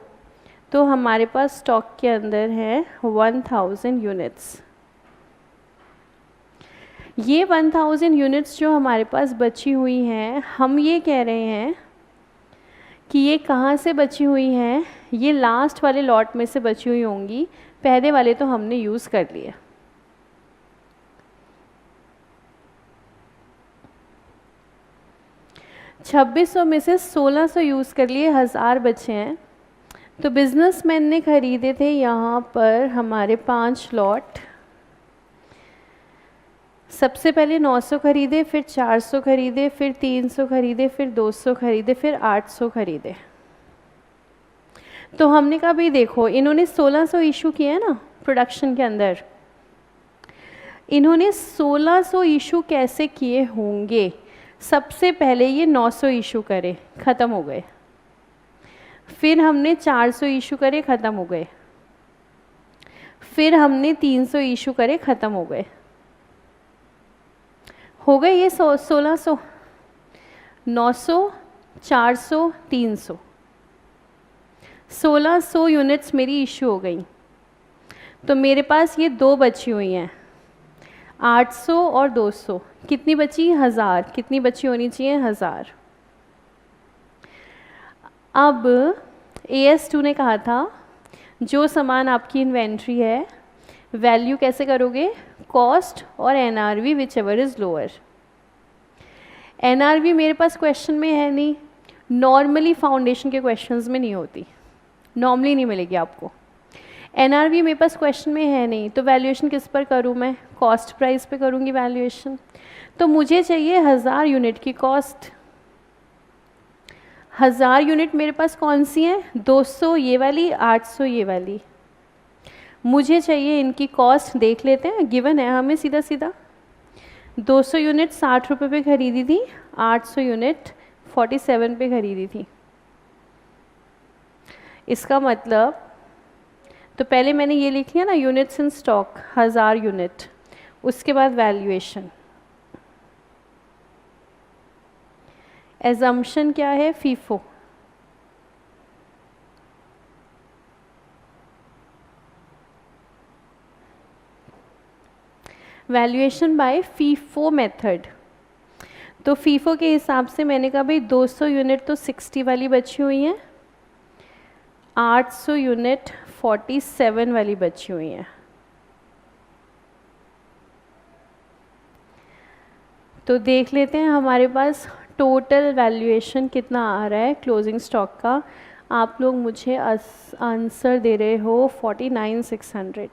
तो हमारे पास स्टॉक के अंदर है 1000 यूनिट्स। ये 1000 यूनिट्स जो हमारे पास बची हुई हैं, हम ये कह रहे हैं कि ये कहाँ से बची हुई हैं, ये लास्ट वाले लॉट में से बची हुई होंगी, पहले वाले तो हमने यूज़ कर लिए। छब्बीस सौ में से 1600 यूज़ कर लिए, 1000 बचे हैं। तो बिजनेसमैन ने खरीदे थे यहाँ पर हमारे 5 लॉट। सबसे पहले 900 खरीदे, फिर 400 खरीदे, फिर 300 खरीदे, फिर 200 खरीदे, फिर 800 खरीदे। तो हमने कहा भाई देखो, इन्होंने 1600 इशू किया है ना प्रोडक्शन के अंदर, इन्होंने 1600 इशू कैसे किए होंगे। सबसे पहले ये 900 इशू करे, ख़त्म हो गए। फिर हमने 400 इशू करे, ख़त्म हो गए। फिर हमने 300 इशू करे, ख़त्म हो गए। हो गए ये 1600, 900, 400, 300, 1600 यूनिट्स मेरी इशू हो गई। तो मेरे पास ये 2 बची हुई हैं, 800 और 200, कितनी बची, 1000, कितनी बची होनी चाहिए, 1000। अब AS2 ने कहा था जो सामान आपकी इन्वेंट्री है, वैल्यू कैसे करोगे, कॉस्ट और NRV which ever is lower. NRV मेरे पास क्वेश्चन में है नहीं, नॉर्मली फाउंडेशन के क्वेश्चंस में नहीं होती, नॉर्मली नहीं मिलेगी आपको। NRV मेरे पास क्वेश्चन में है नहीं, तो वैल्यूएशन किस पर करूँ मैं, कॉस्ट प्राइस पे करूँगी वैल्यूएशन। तो मुझे चाहिए 1000 यूनिट की कॉस्ट। 1000 यूनिट मेरे पास कौन सी हैं, 200 ये वाली, 800 ये वाली। मुझे चाहिए इनकी कॉस्ट, देख लेते हैं, गिवन है हमें सीधा सीधा। 200 यूनिट 60 रुपये पे खरीदी थी, 800 यूनिट 47 पे खरीदी थी। इसका मतलब, तो पहले मैंने ये लिख लिया ना, यूनिट्स इन स्टॉक 1000 यूनिट, उसके बाद वैल्यूएशन। एजम्पशन क्या है, FIFO. Valuation by FIFO method. तो फीफो के हिसाब से मैंने कहा भाई 200 यूनिट तो 60 वाली बची हुई हैं, 800 यूनिट 47 वाली बची हुई हैं। तो देख लेते हैं हमारे पास टोटल वैल्यूएशन कितना आ रहा है क्लोजिंग स्टॉक का। आप लोग मुझे आंसर दे रहे हो 49,600।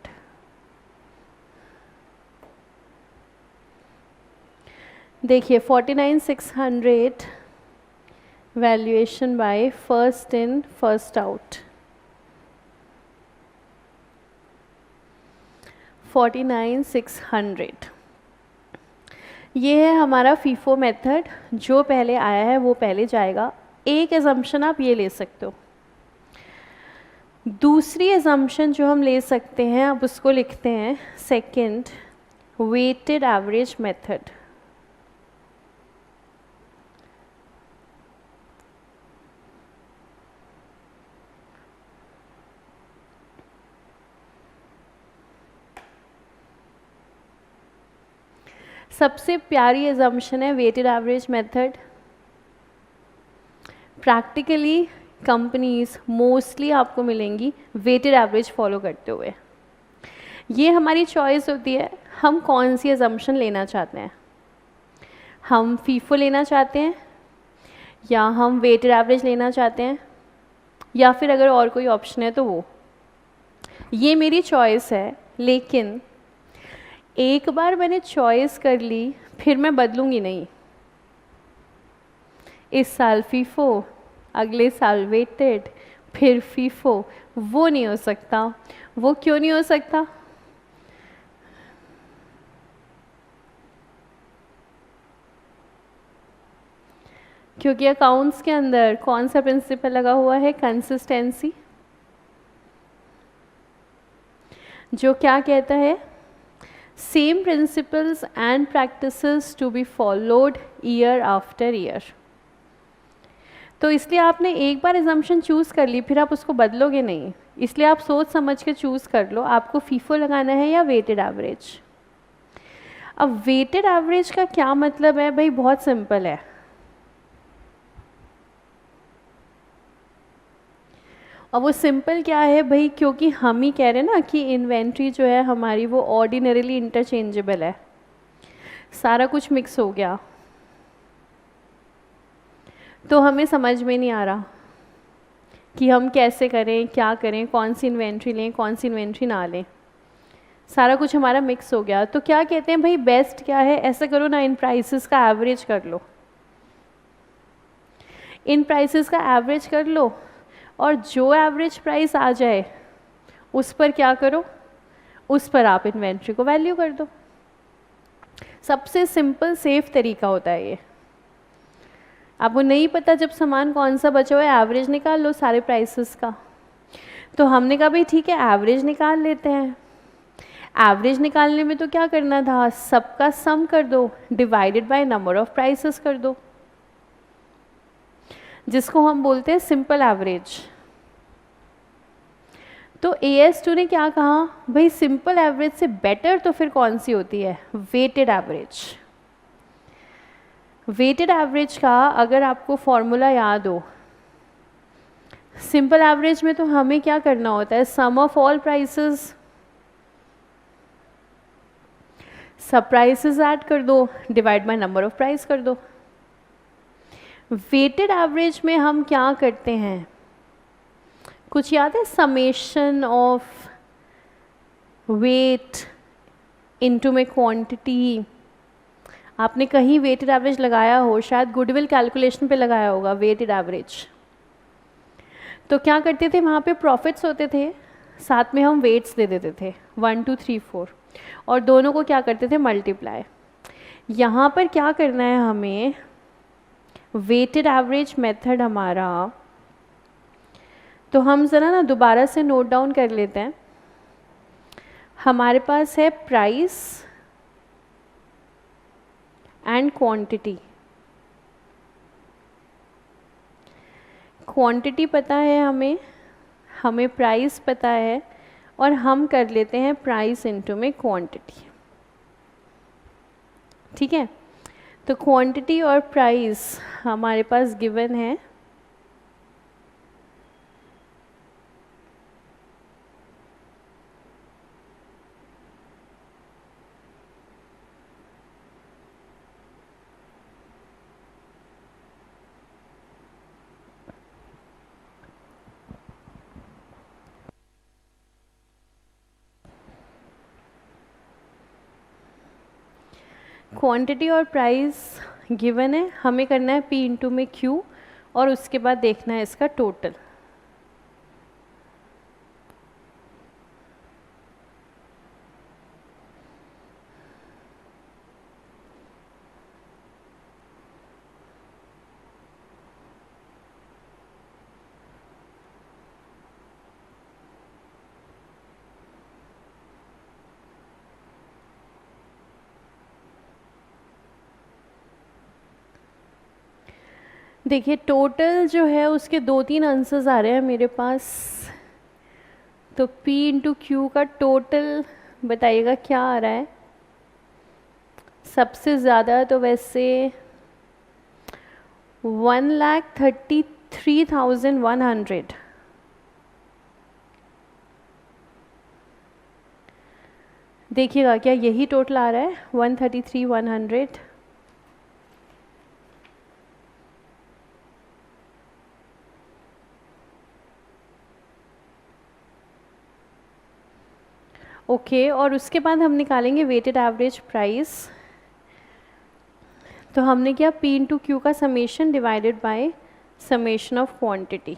देखिए 49,600 valuation by first in first out, 49,600। ये है हमारा फीफो मेथड, जो पहले आया है वो पहले जाएगा। एक एजम्पशन आप ये ले सकते हो, दूसरी assumption जो हम ले सकते हैं, अब उसको लिखते हैं सेकंड, वेटेड एवरेज मेथड। सबसे प्यारी एजम्पशन है weighted average method. Practically companies mostly आपको मिलेंगी वेटेड एवरेज फॉलो करते हुए। ये हमारी चॉइस होती है, हम कौन सी एजम्पशन लेना चाहते हैं। हम फीफो लेना चाहते हैं, या हम वेटेड एवरेज लेना चाहते हैं, या फिर अगर और कोई ऑप्शन है तो वो। ये मेरी चॉइस है, लेकिन एक बार मैंने चॉइस कर ली फिर मैं बदलूंगी नहीं। इस साल फीफो, अगले साल वेटेड, फिर फीफो, वो नहीं हो सकता। वो क्यों नहीं हो सकता? क्योंकि अकाउंट्स के अंदर कौन सा प्रिंसिपल लगा हुआ है? कंसिस्टेंसी, जो क्या कहता है? Same principles and practices to be followed year after year. तो इसलिए आपने एक बार एजम्पशन चूज़ कर ली, फिर आप उसको बदलोगे नहीं। इसलिए आप सोच समझ के चूज़ कर लो, आपको फीफो लगाना है या वेटेड एवरेज। अब वेटेड एवरेज का क्या मतलब है भाई? बहुत सिंपल है। और वो सिंपल क्या है भाई? क्योंकि हम ही कह रहे हैं ना कि इन्वेंट्री जो है हमारी वो ऑर्डिनरीली इंटरचेंजेबल है, सारा कुछ मिक्स हो गया, तो हमें समझ में नहीं आ रहा कि हम कैसे करें, क्या करें, कौन सी इन्वेंट्री लें, कौन सी इन्वेंट्री ना लें। सारा कुछ हमारा मिक्स हो गया। तो क्या कहते हैं भाई, बेस्ट क्या है? ऐसा करो ना, इन प्राइसेस का एवरेज कर लो। इन प्राइसेस का एवरेज कर लो, और जो एवरेज प्राइस आ जाए उस पर क्या करो? उस पर आप इन्वेंट्री को वैल्यू कर दो। सबसे सिंपल सेफ तरीका होता है ये। आपको नहीं पता जब सामान कौन सा बचा हुआ है, एवरेज निकाल लो सारे प्राइसेस का। तो हमने कहा भाई ठीक है, एवरेज निकाल लेते हैं। एवरेज निकालने में तो क्या करना था? सबका सम कर दो, divided by number of prices कर दो, जिसको हम बोलते हैं सिंपल एवरेज। तो AS2 ने क्या कहा भाई, सिंपल एवरेज से बेटर तो फिर कौन सी होती है? Weighted average. वेटेड एवरेज का अगर आपको फॉर्मूला याद हो, सिंपल एवरेज में तो हमें क्या करना होता है? सम ऑफ ऑल प्राइसेस, सब प्राइसेस ऐड कर दो, divide by number of price कर दो। वेटेड एवरेज में हम क्या करते हैं? कुछ याद है? समेशन ऑफ वेट इनटू में क्वांटिटी। आपने कहीं वेटेड एवरेज लगाया हो, शायद गुडविल कैलकुलेशन पे लगाया होगा वेटेड एवरेज। तो क्या करते थे? वहाँ पे प्रॉफिट्स होते थे, साथ में हम वेट्स दे देते थे 1 2 3 4, और दोनों को क्या करते थे? मल्टीप्लाई। यहाँ पर क्या करना है हमें? वेटेड एवरेज मेथड हमारा, तो हम ज़रा ना दोबारा से नोट डाउन कर लेते हैं। हमारे पास है प्राइस एंड क्वांटिटी। क्वांटिटी पता है हमें, हमें प्राइस पता है, और हम कर लेते हैं प्राइस इनटू में क्वांटिटी। ठीक है, तो क्वांटिटी और प्राइस हमारे पास गिवन है। क्वांटिटी और प्राइस गिवन है, हमें करना है P इंटू में Q, और उसके बाद देखना है इसका टोटल। देखिए टोटल जो है उसके 2-3 आंसर्स आ रहे हैं मेरे पास, तो P इंटू क्यू का टोटल बताइएगा क्या आ रहा है। सबसे ज़्यादा तो वैसे 1,33,100, देखिएगा क्या यही टोटल आ रहा है 133,100। ओके और उसके बाद हम निकालेंगे वेटेड एवरेज प्राइस। तो हमने किया P इंटू क्यू का summation divided by summation of quantity,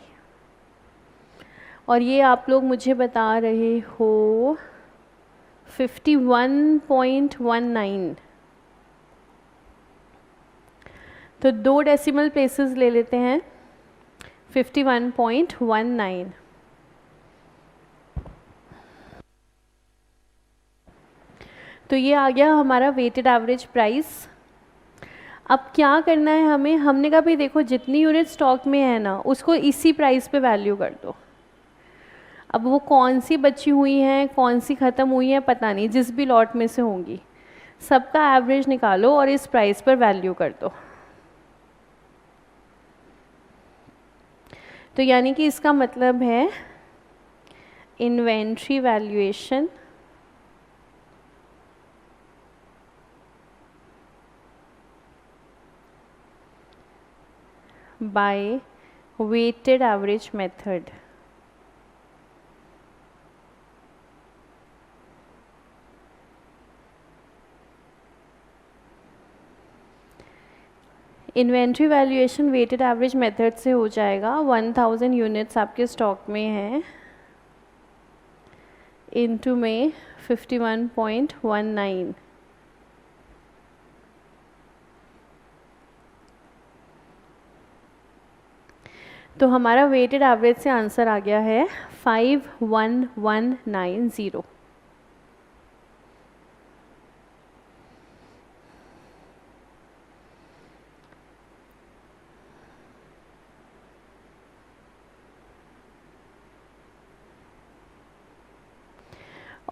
और ये आप लोग मुझे बता रहे हो 51.19। तो 2 डेसिमल प्लेसेस ले लेते हैं, 51.19। तो ये आ गया हमारा वेटेड एवरेज प्राइस। अब क्या करना है हमें, हमने कहा भाई देखो जितनी यूनिट स्टॉक में है ना उसको इसी प्राइस पे वैल्यू कर दो। अब वो कौन सी बची हुई हैं कौन सी ख़त्म हुई हैं पता नहीं, जिस भी लॉट में से होंगी सबका एवरेज निकालो और इस प्राइस पर वैल्यू कर दो। तो यानी कि इसका मतलब है inventory valuation by weighted average method. Inventory valuation weighted average method से हो जाएगा 1000 यूनिट्स आपके स्टॉक में हैं इनटू में 51.19। तो हमारा वेटेड एवरेज से आंसर आ गया है 51190।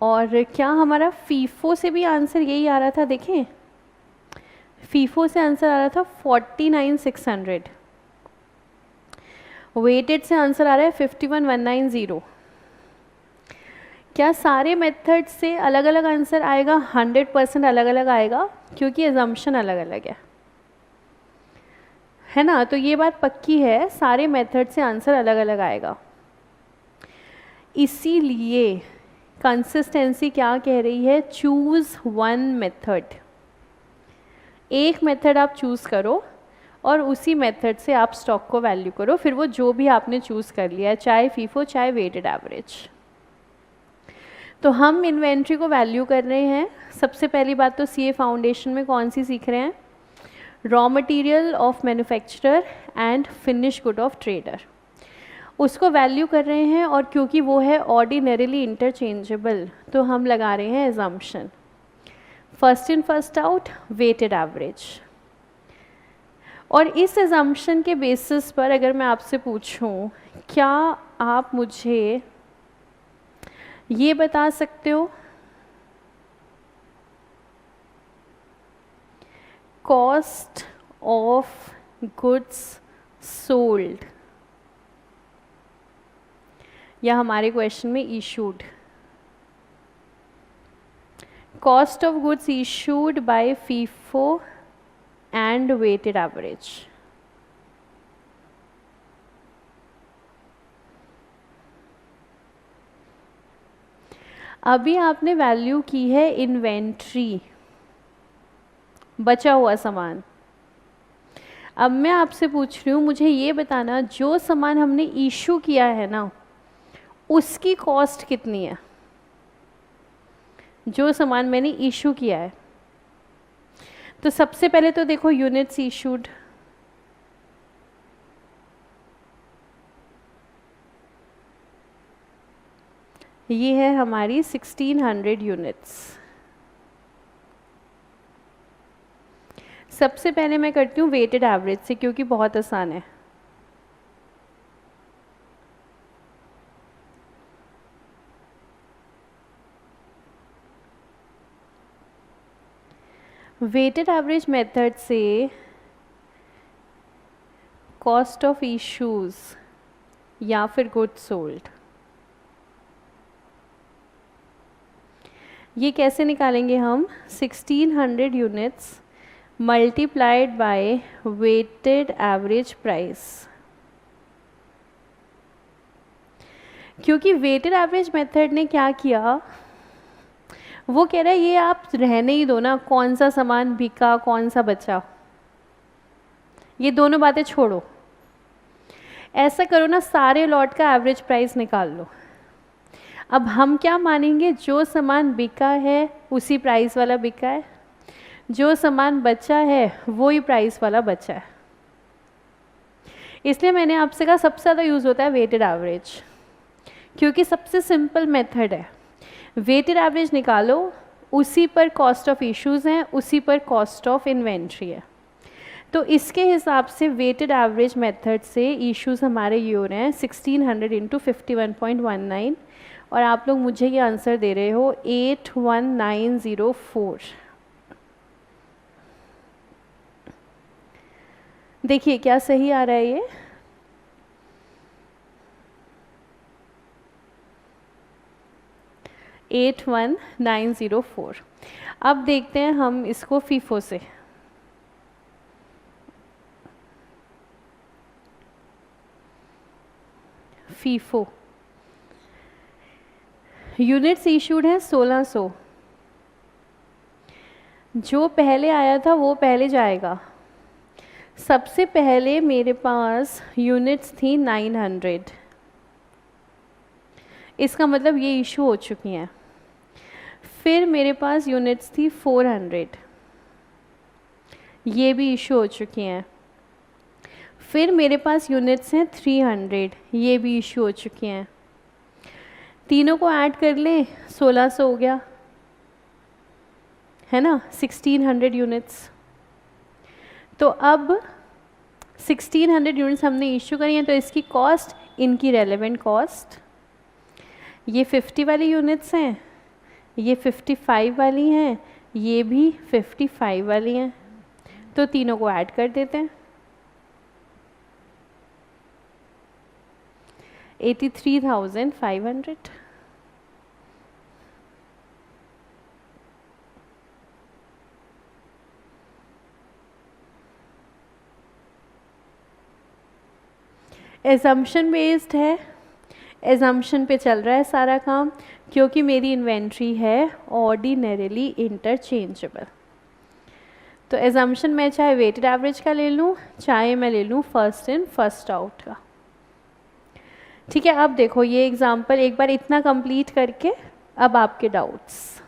और क्या हमारा फीफो से भी आंसर यही आ रहा था, देखें फीफो से आंसर आ रहा था 49,600, वेटेड से आंसर आ रहा है 51,190। क्या सारे मेथड से अलग अलग आंसर आएगा? 100% अलग अलग आएगा क्योंकि एजम्पशन अलग अलग है ना। तो ये बात पक्की है, सारे मेथड से आंसर अलग अलग आएगा। इसीलिए कंसिस्टेंसी क्या कह रही है, चूज़ वन मेथड। एक मेथड आप चूज़ करो और उसी मेथड से आप स्टॉक को वैल्यू करो, फिर वो जो भी आपने चूज़ कर लिया है, चाहे फीफो चाहे वेटेड एवरेज। तो हम इन्वेंट्री को वैल्यू कर रहे हैं। सबसे पहली बात तो सीए फाउंडेशन में कौन सी सीख रहे हैं, raw material of manufacturer and finish good of trader, उसको वैल्यू कर रहे हैं। और क्योंकि वो है ऑर्डिनरीली इंटरचेंजेबल तो हम लगा रहे हैं assumption, first in first out weighted average. और इस एजम्पशन के बेसिस पर अगर मैं आपसे पूछूं, क्या आप मुझे ये बता सकते हो कॉस्ट ऑफ गुड्स सोल्ड, या हमारे क्वेश्चन में issued, cost of goods issued by FIFO and weighted average. अभी आपने वैल्यू की है इन्वेंट्री, बचा हुआ सामान। अब मैं आपसे पूछ रही हूँ मुझे ये बताना, जो सामान हमने इशू किया है ना उसकी कॉस्ट कितनी है, जो सामान मैंने इशू किया है। तो सबसे पहले तो देखो यूनिट्स इशूड, ये है हमारी 1600 यूनिट्स। सबसे पहले मैं करती हूँ वेटेड एवरेज से, क्योंकि बहुत आसान है। वेटेड एवरेज मेथड से कॉस्ट ऑफ इश्यूज या फिर गुड्स सोल्ड, ये कैसे निकालेंगे हम? 1600 units multiplied by weighted average price. क्योंकि वेटेड एवरेज मेथड ने क्या किया, वो कह रहा है ये आप रहने ही दो ना, कौन सा सामान बिका कौन सा बचा, ये दोनों बातें छोड़ो। ऐसा करो ना, सारे लॉट का एवरेज प्राइस निकाल लो। अब हम क्या मानेंगे, जो सामान बिका है उसी प्राइस वाला बिका है, जो सामान बचा है वो ही प्राइस वाला बचा है। इसलिए मैंने आपसे कहा सबसे ज़्यादा यूज़ होता है वेटेड एवरेज, क्योंकि सबसे सिंपल मेथड है। वेटेड एवरेज निकालो, उसी पर कॉस्ट ऑफ इश्यूज़ हैं, उसी पर कॉस्ट ऑफ इन्वेंट्री है। तो इसके हिसाब से वेटेड एवरेज मेथड से इश्यूज़ हमारे ये हो रहे हैं 1600 इंटू 51.19, और आप लोग मुझे ये आंसर दे रहे हो 81904। देखिए क्या सही आ रहा है ये? $81904। अब देखते हैं हम इसको फीफो से। फीफो यूनिट्स इशूड हैं 1600, जो पहले आया था वो पहले जाएगा। सबसे पहले मेरे पास यूनिट्स थी 900, इसका मतलब ये इशू हो चुकी हैं। फिर मेरे पास यूनिट्स थी 400, ये भी इशू हो चुकी हैं। फिर मेरे पास यूनिट्स हैं 300, ये भी इशू हो चुकी हैं। तीनों को ऐड कर लें 1600 हो गया, है ना, 1600 यूनिट्स। तो अब 1600 यूनिट्स हमने इशू करी हैं, तो इसकी कॉस्ट, इनकी रेलेवेंट कॉस्ट, ये 50 वाली यूनिट्स हैं, ये 55 वाली हैं, ये भी 55 वाली हैं। तो तीनों को ऐड कर देते हैं, 83,500। एजम्पशन बेस्ड है, एजम्पशन पे चल रहा है सारा काम, क्योंकि मेरी इन्वेंट्री है ऑर्डिनरीली इंटरचेंजेबल। तो एजम्पशन मैं चाहे वेटेड एवरेज का ले लूँ, चाहे मैं ले लूँ फर्स्ट इन फर्स्ट आउट का। ठीक है, अब देखो ये एग्जांपल एक बार इतना कंप्लीट करके अब आपके डाउट्स।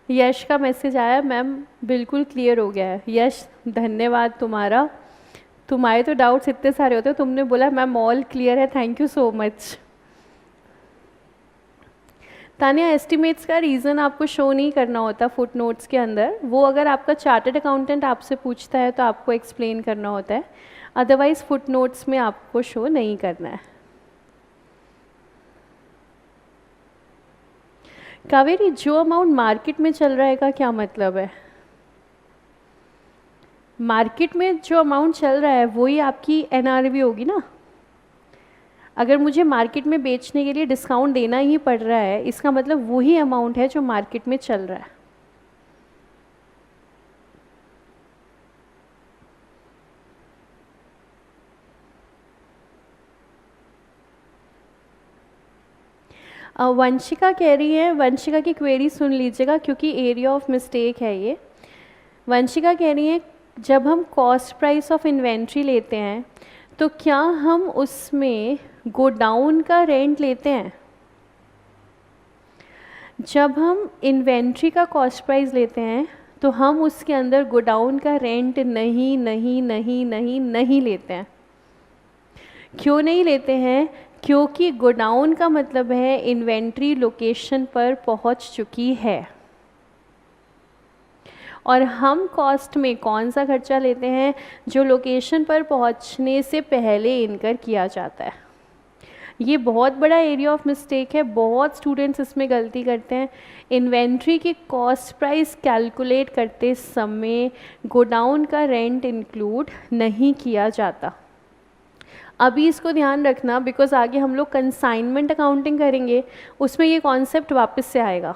यश का मैसेज आया, मैम बिल्कुल क्लियर हो गया है। यश धन्यवाद तुम्हारा, तुम्हारे तो डाउट्स इतने सारे होते हैं, तुमने बोला मैम ऑल क्लियर है, thank you so much. Tania, estimates का रीज़न आपको शो नहीं करना होता फुट नोट्स के अंदर, वो अगर आपका चार्टर्ड अकाउंटेंट आपसे पूछता है तो आपको एक्सप्लेन करना होता है, अदरवाइज़ फुट नोट्स में आपको शो नहीं करना है। कावेरी, जो अमाउंट मार्केट में चल रहा है का क्या मतलब है? मार्केट में जो अमाउंट चल रहा है वही आपकी एनआरवी होगी ना। अगर मुझे मार्केट में बेचने के लिए डिस्काउंट देना ही पड़ रहा है, इसका मतलब वही अमाउंट है जो मार्केट में चल रहा है। वंशिका कह रही है, वंशिका की क्वेरी सुन लीजिएगा क्योंकि एरिया ऑफ मिस्टेक है ये। वंशिका कह रही है जब हम कॉस्ट प्राइस ऑफ इन्वेंट्री लेते हैं तो क्या हम उसमें गोडाउन का रेंट लेते हैं? जब हम इन्वेंट्री का कॉस्ट प्राइस लेते हैं तो हम उसके अंदर गोडाउन का रेंट नहीं नहीं नहीं नहीं नहीं लेते हैं। क्यों नहीं लेते हैं? क्योंकि गोडाउन का मतलब है इन्वेंट्री लोकेशन पर पहुंच चुकी है, और हम कॉस्ट में कौन सा खर्चा लेते हैं? जो लोकेशन पर पहुंचने से पहले इनकर किया जाता है। ये बहुत बड़ा एरिया ऑफ मिस्टेक है, बहुत स्टूडेंट्स इसमें गलती करते हैं। इन्वेंट्री की कॉस्ट प्राइस कैलकुलेट करते समय गोडाउन का रेंट इंक्लूड नहीं किया जाता। अभी इसको ध्यान रखना, बिकॉज आगे हम लोग कंसाइनमेंट अकाउंटिंग करेंगे, उसमें ये कॉन्सेप्ट वापस से आएगा,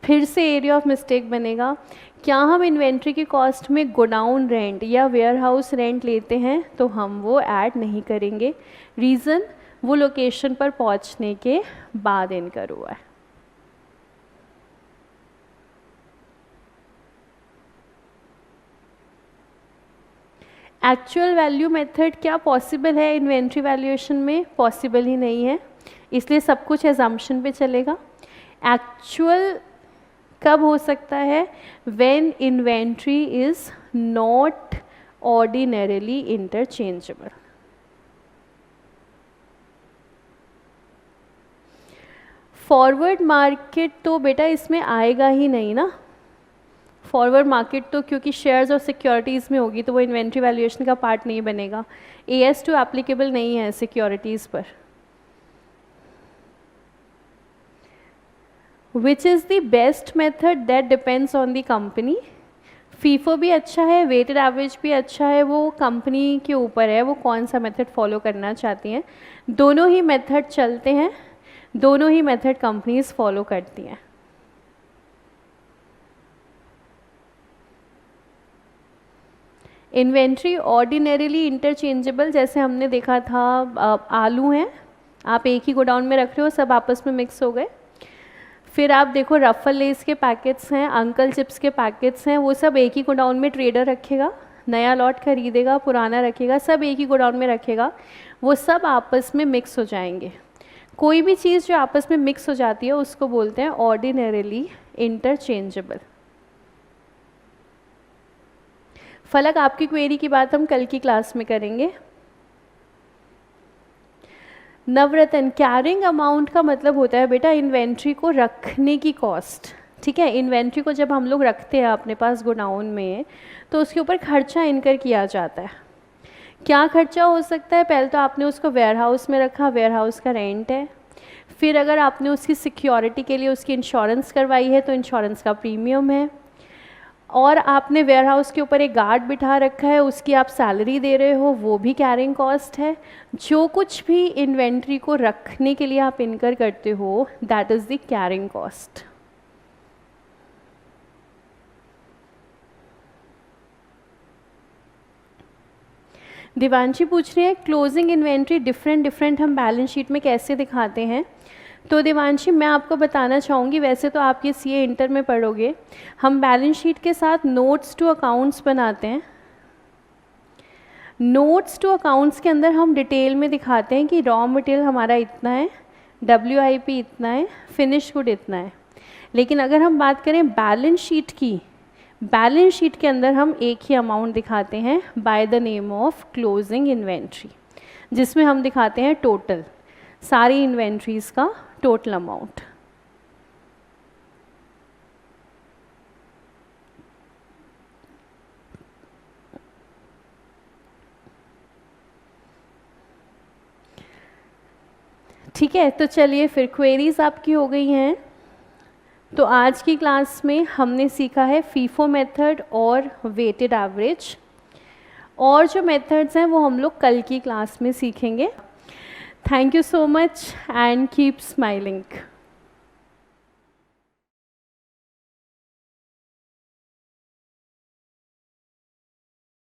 फिर से एरिया ऑफ मिस्टेक बनेगा। क्या हम इन्वेंट्री की कॉस्ट में गोडाउन रेंट या वेयर हाउस रेंट लेते हैं तो हम वो ऐड नहीं करेंगे। रीज़न, वो लोकेशन पर पहुंचने के बाद इनकर हुआ है। एक्चुअल वैल्यू मेथड क्या पॉसिबल है इन्वेंट्री वैल्यूएशन में? पॉसिबल ही नहीं है, इसलिए सब कुछ एजम्पशन पे चलेगा। एक्चुअल कब हो सकता है? When inventory is not ordinarily interchangeable. Forward market तो बेटा इसमें आएगा ही नहीं ना। फॉरवर्ड मार्केट तो क्योंकि शेयर्स और सिक्योरिटीज़ में होगी तो वो इन्वेंट्री वैल्यूएशन का पार्ट नहीं बनेगा। AS2 एप्लीकेबल नहीं है सिक्योरिटीज़ पर। Which is the best method? That depends on the company. FIFO भी अच्छा है, वेटेड एवरेज भी अच्छा है, वो कंपनी के ऊपर है वो कौन सा मेथड फॉलो करना चाहती हैं। दोनों ही मेथड चलते हैं, दोनों ही मेथड कंपनीज फॉलो करती हैं। इन्वेंट्री ऑर्डिनरीली इंटरचेंजेबल, जैसे हमने देखा था, आलू हैं, आप एक ही गोडाउन में रख रहे हो, सब आपस में मिक्स हो गए। फिर आप देखो रफल लेस के पैकेट्स हैं, अंकल चिप्स के पैकेट्स हैं, वो सब एक ही गोडाउन में ट्रेडर रखेगा, नया लॉट खरीदेगा, पुराना रखेगा, सब एक ही गोडाउन में रखेगा, वो सब आपस में मिक्स हो जाएंगे। कोई भी चीज़ जो आपस में मिक्स हो जाती है उसको बोलते हैं ऑर्डिनरीली इंटरचेंजेबल। फलक, आपकी क्वेरी की बात हम कल की क्लास में करेंगे। नवरतन, कैरिंग अमाउंट का मतलब होता है बेटा इन्वेंट्री को रखने की कॉस्ट। ठीक है, इन्वेंट्री को जब हम लोग रखते हैं अपने पास गोडाउन में तो उसके ऊपर खर्चा इनकर किया जाता है। क्या खर्चा हो सकता है? पहले तो आपने उसको वेयर हाउस में रखा, वेयर हाउस का रेंट है। फिर अगर आपने उसकी सिक्योरिटी के लिए उसकी इंश्योरेंस करवाई है तो इंश्योरेंस का प्रीमियम है। और आपने वेयर हाउस के ऊपर एक गार्ड बिठा रखा है, उसकी आप सैलरी दे रहे हो, वो भी कैरिंग कॉस्ट है। जो कुछ भी इन्वेंट्री को रखने के लिए आप इनकर करते हो that is the carrying cost. Divanshi पूछ रही है क्लोजिंग इन्वेंट्री डिफरेंट हम बैलेंस शीट में कैसे दिखाते हैं। तो दिवांशी, मैं आपको बताना चाहूँगी, वैसे तो आप ये CA इंटर में पढ़ोगे, हम बैलेंस शीट के साथ नोट्स टू अकाउंट्स बनाते हैं। नोट्स टू अकाउंट्स के अंदर हम डिटेल में दिखाते हैं कि रॉ मटेरियल हमारा इतना है, WIP इतना है, फिनिश गुड इतना है। लेकिन अगर हम बात करें बैलेंस शीट की, बैलेंस शीट के अंदर हम एक ही अमाउंट दिखाते हैं by the name of closing inventory, जिसमें हम दिखाते हैं टोटल सारी इन्वेंट्रीज का टोटल अमाउंट। ठीक है, तो चलिए फिर क्वेरीज आपकी हो गई हैं। तो आज की क्लास में हमने सीखा है फीफो मेथड और वेटेड एवरेज, और जो मेथड्स हैं वो हम लोग कल की क्लास में सीखेंगे। Thank you so much and keep smiling.